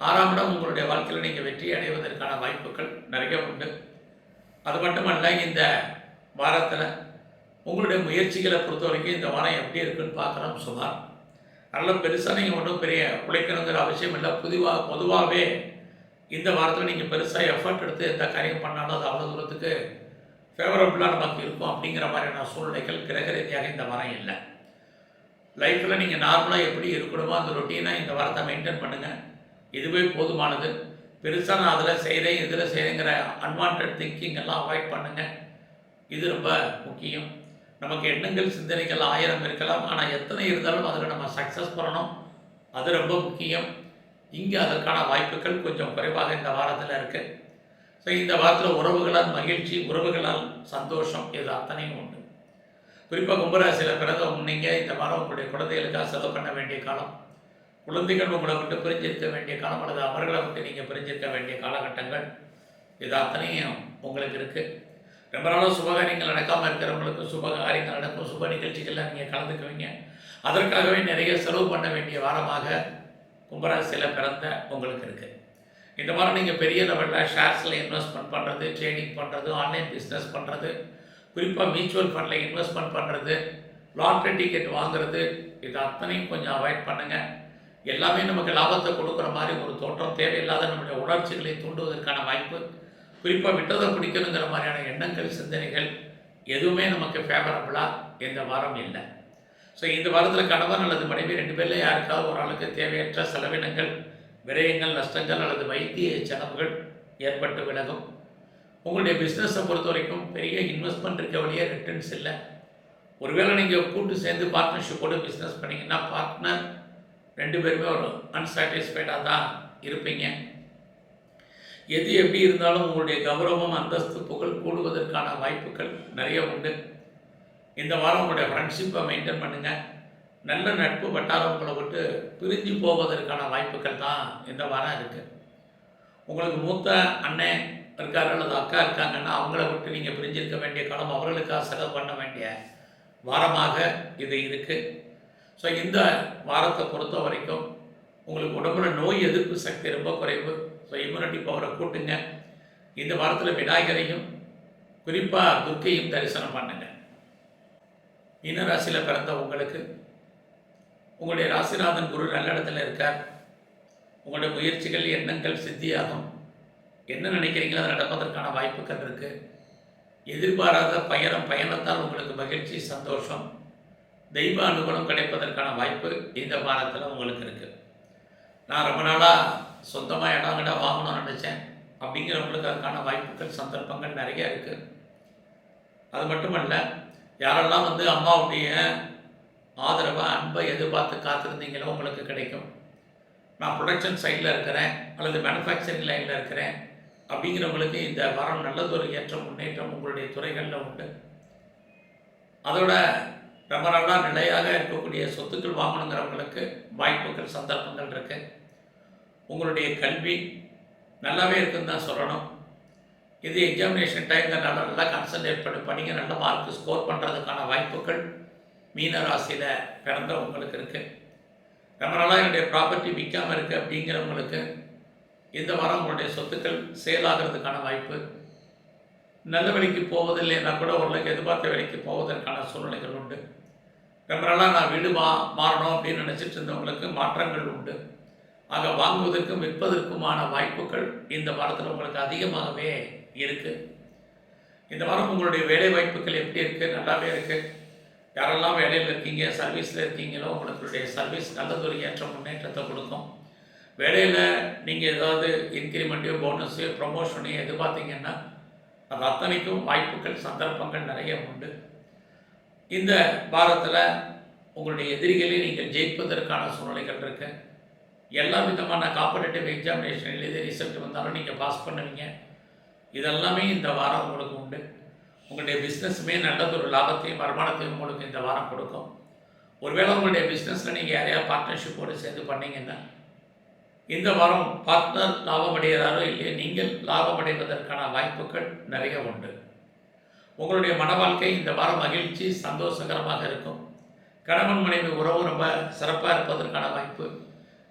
6ஆம் இடம் உங்களுடைய வாழ்க்கையில் நீங்கள் வெற்றி அடைவதற்கான வாய்ப்புகள் நிறைய உண்டு. அது மட்டுமல்ல, இந்த வாரத்தில் உங்களுடைய முயற்சிகளை பொறுத்த வரைக்கும் இந்த வாரம் எப்படி இருக்குன்னு பார்க்குறோம். சுமார் நல்ல பெருசாக நீங்கள் ஒன்றும் பெரிய உழைக்கணுங்கிற அவசியம் இல்லை. பொதுவாகவே இந்த வாரத்தில் நீங்கள் பெருசாக எஃபர்ட் எடுத்து எந்த காரியம் பண்ணாலும் அது அவ்வளோ தூரத்துக்கு ஃபேவரபுளாக நமக்கு இருக்கும் அப்படிங்கிற மாதிரியான சூழ்நிலைகள் கிரக ரீதியாக இந்த வாரம் இல்லை. லைஃப்பில் நீங்கள் நார்மலாக எப்படி இருக்கணுமோ அந்த ரொட்டீனாக இந்த வாரத்தை மெயின்டைன் பண்ணுங்கள். இதுவே போதுமானது. பெருசாக நான் அதில் செய்கிறேன், இதில் செய்கிறேங்கிற அன்வான்ட் திங்கிங் எல்லாம் அவாய்ட் பண்ணுங்கள். இது ரொம்ப முக்கியம். நமக்கு எண்ணங்கள், சிந்தனைகள் 1000 இருக்கலாம். ஆனால் எத்தனை இருந்தாலும் அதில் நம்ம சக்ஸஸ் பண்ணணும். அது ரொம்ப முக்கியம். இங்கே அதற்கான வாய்ப்புகள் கொஞ்சம் குறைவாக இந்த வாரத்தில் இருக்குது. ஸோ இந்த வாரத்தில் உறவுகளால் மகிழ்ச்சி, உறவுகளால் சந்தோஷம், இது அத்தனையும் உண்டு. குறிப்பாக கும்பராசியில் பிறந்தவங்க நீங்கள் இந்த வாரம் உங்களுடைய குழந்தைகளுக்காக செலவு பண்ண வேண்டிய காலம். குழந்தைகள் உங்களை விட்டு பிரிஞ்சிருக்க வேண்டிய காலம், அல்லது அவர்களை விட்டு நீங்கள் பிரிஞ்சிருக்க வேண்டிய காலகட்டங்கள், இது அத்தனையும் உங்களுக்கு இருக்குது. ரொம்ப நாளாக சுபகாரியங்கள் நடக்காமல் இருக்கிறவங்களுக்கு சுபகாரியங்கள் நடக்கும். சுப நிகழ்ச்சிகளில் நீங்கள் கலந்துக்குவீங்க. அதற்காகவே நிறைய செலவு பண்ண வேண்டிய வாரமாக கும்பராசியில் பிறந்த உங்களுக்கு இருக்குது. இந்த வாரம் நீங்கள் பெரிய லெவலில் ஷேர்ஸில் இன்வெஸ்ட்மெண்ட் பண்ணுறது, ட்ரேடிங் பண்ணுறது, ஆன்லைன் பிஸ்னஸ் பண்ணுறது, குறிப்பாக மியூச்சுவல் ஃபண்டில் இன்வெஸ்ட்மெண்ட் பண்ணுறது, லாட்ரி டிக்கெட் வாங்குறது, இது அத்தனையும் கொஞ்சம் அவாய்ட் பண்ணுங்கள். எல்லாமே நமக்கு லாபத்தை கொடுக்குற மாதிரி ஒரு தோற்றம், தேவையில்லாத நம்முடைய உணர்ச்சிகளை தூண்டுவதற்கான வாய்ப்பு, குறிப்பாக விட்டதை பிடிக்கணுங்கிற மாதிரியான எண்ணங்கள், சிந்தனைகள் எதுவுமே நமக்கு ஃபேவரபுளாக இந்த வாரம் இல்லை. ஸோ இந்த வாரத்தில் கணவன் அல்லது மனைவி 2 பேரில் யாருக்காவது ஒரு ஆளுக்கு தேவையற்ற செலவினங்கள், விரயங்கள், நஷ்டங்கள் அல்லது வைத்திய செலவுகள் ஏற்பட்டு விலகும். உங்களுடைய பிஸ்னஸை பொறுத்த வரைக்கும் பெரிய இன்வெஸ்ட்மெண்ட் இருக்க வழியே ரிட்டர்ன்ஸ் இல்லை. ஒருவேளை நீங்கள் கூட்டு சேர்ந்து பார்ட்னர்ஷிப்போடு பிஸ்னஸ் பண்ணிங்கன்னா பார்ட்னர் 2 பேருமே ஒரு அன்சாட்டிஸ்ஃபைடாக தான் இருப்பீங்க. எது எப்படி இருந்தாலும் உங்களுடைய கௌரவம், அந்தஸ்து, புகழ் கூடுவதற்கான வாய்ப்புகள் நிறைய உண்டு. இந்த வாரம் உங்களுடைய ஃப்ரெண்ட்ஷிப்பை மெயின்டைன் பண்ணுங்கள். நல்ல நட்பு வட்டாரங்களை விட்டு பிரிஞ்சு போவதற்கான வாய்ப்புகள் தான் இந்த வாரம் இருக்குது. உங்களுக்கு மூத்த அண்ணன் இருக்காரு அல்லது அக்கா இருக்காங்கன்னா அவங்கள விட்டு நீங்கள் பிரிஞ்சிருக்க வேண்டிய காலம், அவர்களுக்காக செலவு பண்ண வேண்டிய வாரமாக இது இருக்குது. ஸோ இந்த வாரத்தை பொறுத்த வரைக்கும் உங்களுக்கு உடம்புல நோய் எதிர்ப்பு சக்தி ரொம்ப குறைவு. ஸோ இம்யூனிட்டி பவரை கூட்டுங்க. இந்த வாரத்தில் விநாயகரையும் குறிப்பாக துர்க்கையும் தரிசனம் பண்ணுங்க. மீன ராசியில் பிறந்த உங்களுக்கு உங்களுடைய ராசிநாதன் குரு நல்ல இடத்துல இருக்கார். உங்களுடைய முயற்சிகள், எண்ணங்கள் சித்தியாகும். என்ன நினைக்கிறீங்களோ அது நடப்பதற்கான வாய்ப்புகள் இருக்குது. எதிர்பாராத பயணத்தால் உங்களுக்கு மகிழ்ச்சி, சந்தோஷம், தெய்வ அனுகூலம் கிடைப்பதற்கான வாய்ப்பு இந்த வாரத்தில் உங்களுக்கு இருக்குது. நான் ரொம்ப நாளாக சொந்தமாக இடங்கடா வாங்கணும்னு நினச்சேன் அப்படிங்கிறவங்களுக்கு அதுக்கான வாய்ப்புகள், சந்தர்ப்பங்கள் நிறைய இருக்குது. அது மட்டுமல்ல, யாரெல்லாம் அம்மாவுடைய ஆதரவை, அன்பை எதிர்பார்த்து காத்திருந்தீங்களோ உங்களுக்கு கிடைக்கும். நான் ப்ரொடக்ஷன் சைடில் இருக்கிறேன் அல்லது மேனுஃபேக்சரிங் லைனில் இருக்கிறேன் அப்படிங்கிறவங்களுக்கு இந்த வாரம் நல்லதொரு ஏற்றம், முன்னேற்றம் உங்களுடைய துறைகளில் உண்டு. அதோட ரொம்ப நாளாக நிலையாக இருக்கக்கூடிய சொத்துக்கள் வாங்கணுங்கிறவங்களுக்கு வாய்ப்புகள், சந்தர்ப்பங்கள் இருக்குது. உங்களுடைய கல்வி நல்லாவே இருக்குன்னு தான் சொல்லணும். இது எக்ஸாமினேஷன் டைமில் நல்லா கான்சன்ட்ரேட் பண்ணி படிங்க. நல்ல மார்க் ஸ்கோர் பண்ணுறதுக்கான வாய்ப்புகள் மீன ராசியில் பிறந்த உங்களுக்கு இருக்குது. ரொம்ப நாளாக என்னுடைய ப்ராப்பர்ட்டி விற்காமல் இருக்குது அப்படிங்கிறவங்களுக்கு இந்த வாரம் உங்களுடைய சொத்துக்கள் சேல் ஆகிறதுக்கான வாய்ப்பு. நல்ல விலைக்கு போவதில்லைன்னா கூட ஓரளவுக்கு எதிர்பார்த்த விலைக்கு போவதற்கான சூழ்நிலைகள் உண்டு. ரொம்ப நாளாக நான் வீடு மாறணும் அப்படின்னு நினச்சிட்டு இருந்தவங்களுக்கு மாற்றங்கள் உண்டு. ஆக வாங்குவதற்கும் விற்பதற்குமான வாய்ப்புகள் இந்த வாரத்தில் உங்களுக்கு அதிகமாகவே இருக்குது. இந்த வாரம் உங்களுடைய வேலை வாய்ப்புகள் எப்படி இருக்குது? நல்லாவே இருக்குது. யாரெல்லாம் வேலையில் இருக்கீங்க, சர்வீஸில் இருக்கீங்களோ உங்களுடைய சர்வீஸ் நல்லதொரு ஏற்றம், முன்னேற்றத்தை கொடுக்கும். வேலையில் நீங்கள் ஏதாவது இன்க்ரிமெண்ட்டையோ, போனஸையோ, ப்ரொமோஷனையோ எதிர்பார்த்தீங்கன்னா அது அத்தனைக்கும் வாய்ப்புகள், சந்தர்ப்பங்கள் நிறைய உண்டு. இந்த வாரத்தில் உங்களுடைய எதிரிகளை நீங்கள் ஜெயிப்பதற்கான சூழ்நிலைகள் இருக்குது. எல்லா விதமான காம்படேட்டிவ் எக்ஸாமினேஷன் எழுதி ரிசல்ட் வந்தாலும் நீங்கள் பாஸ் பண்ணுவீங்க. இதெல்லாமே இந்த வாரம் உங்களுக்கு உண்டு. உங்களுடைய பிஸ்னஸுமே நல்லதொரு லாபத்தையும் வருமானத்தையும் உங்களுக்கு இந்த வாரம் கொடுக்கும். ஒருவேளை உங்களுடைய பிஸ்னஸில் நீங்கள் யாரையா பார்ட்னர்ஷிப்போடு சேர்ந்து பண்ணிங்கன்னா இந்த வாரம் பார்ட்னர் லாபம் அடைகிறாரோ இல்லையோ நீங்கள் லாபம் அடைவதற்கான வாய்ப்புகள் நிறைய உண்டு. உங்களுடைய மன வாழ்க்கை இந்த வாரம் மகிழ்ச்சி, சந்தோஷகரமாக இருக்கும். கணவன் மனைவி உறவு ரொம்ப சிறப்பாக இருப்பதற்கான வாய்ப்பு.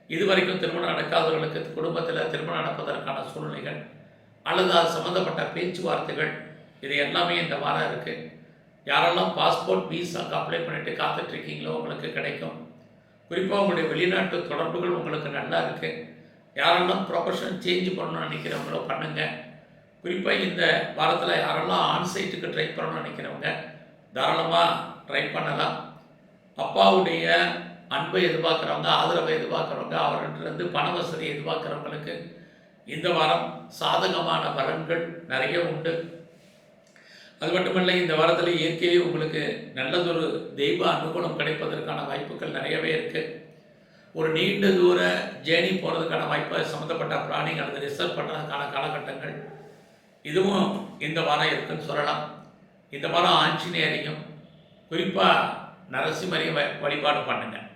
இதுவரைக்கும் திருமணம் நடக்காதவர்களுக்கு குடும்பத்தில் திருமணம் நடப்பதற்கான சூழ்நிலைகள் அல்லது அது சம்மந்தப்பட்ட பேச்சுவார்த்தைகள், இது எல்லாமே இந்த வாரம் இருக்குது. யாரெல்லாம் பாஸ்போர்ட், வீசாக்கு அப்ளை பண்ணிவிட்டு காத்துட்ருக்கீங்களோ உங்களுக்கு கிடைக்கும். குறிப்பாக உங்களுடைய வெளிநாட்டு தொடர்புகள் உங்களுக்கு நல்லா இருக்குது. யாரெல்லாம் ப்ரொஃபஷன் சேஞ்ச் பண்ணணும்னு நினைக்கிறவங்களோ பண்ணுங்கள். குறிப்பாக இந்த வாரத்தில் யாரெல்லாம் ஆன்சைட்டுக்கு ட்ரை பண்ணணும்னு நினைக்கிறவங்க தாராளமாக ட்ரை பண்ணலாம். அப்பாவுடைய அன்பை எதிர்பார்க்குறவங்க, ஆதரவை எதிர்பார்க்குறவங்க, அவர்கிட்டருந்து பண வசதி எதிர்பார்க்குறவங்களுக்கு இந்த வாரம் சாதகமான பலன்கள் நிறைய உண்டு. அது மட்டுமல்ல, இந்த வாரத்தில் இயற்கையிலே உங்களுக்கு நல்லதொரு தெய்வ அனுகூலம் கிடைப்பதற்கான வாய்ப்புகள் நிறையவே இருக்குது. ஒரு நீண்ட தூர ஜேர்னி போகிறதுக்கான வாய்ப்பு, சம்மந்தப்பட்ட பிளானிங் அல்லது ரிசர்வ் பண்ணுறதுக்கான காலகட்டங்கள் இதுவும் இந்த வாரம் இருக்குன்னு சொல்லலாம். இந்த வாரம் ஆஞ்சநேயரையும் குறிப்பாக நரசிம்மரையும் வழிபாடு பண்ணுங்கள்.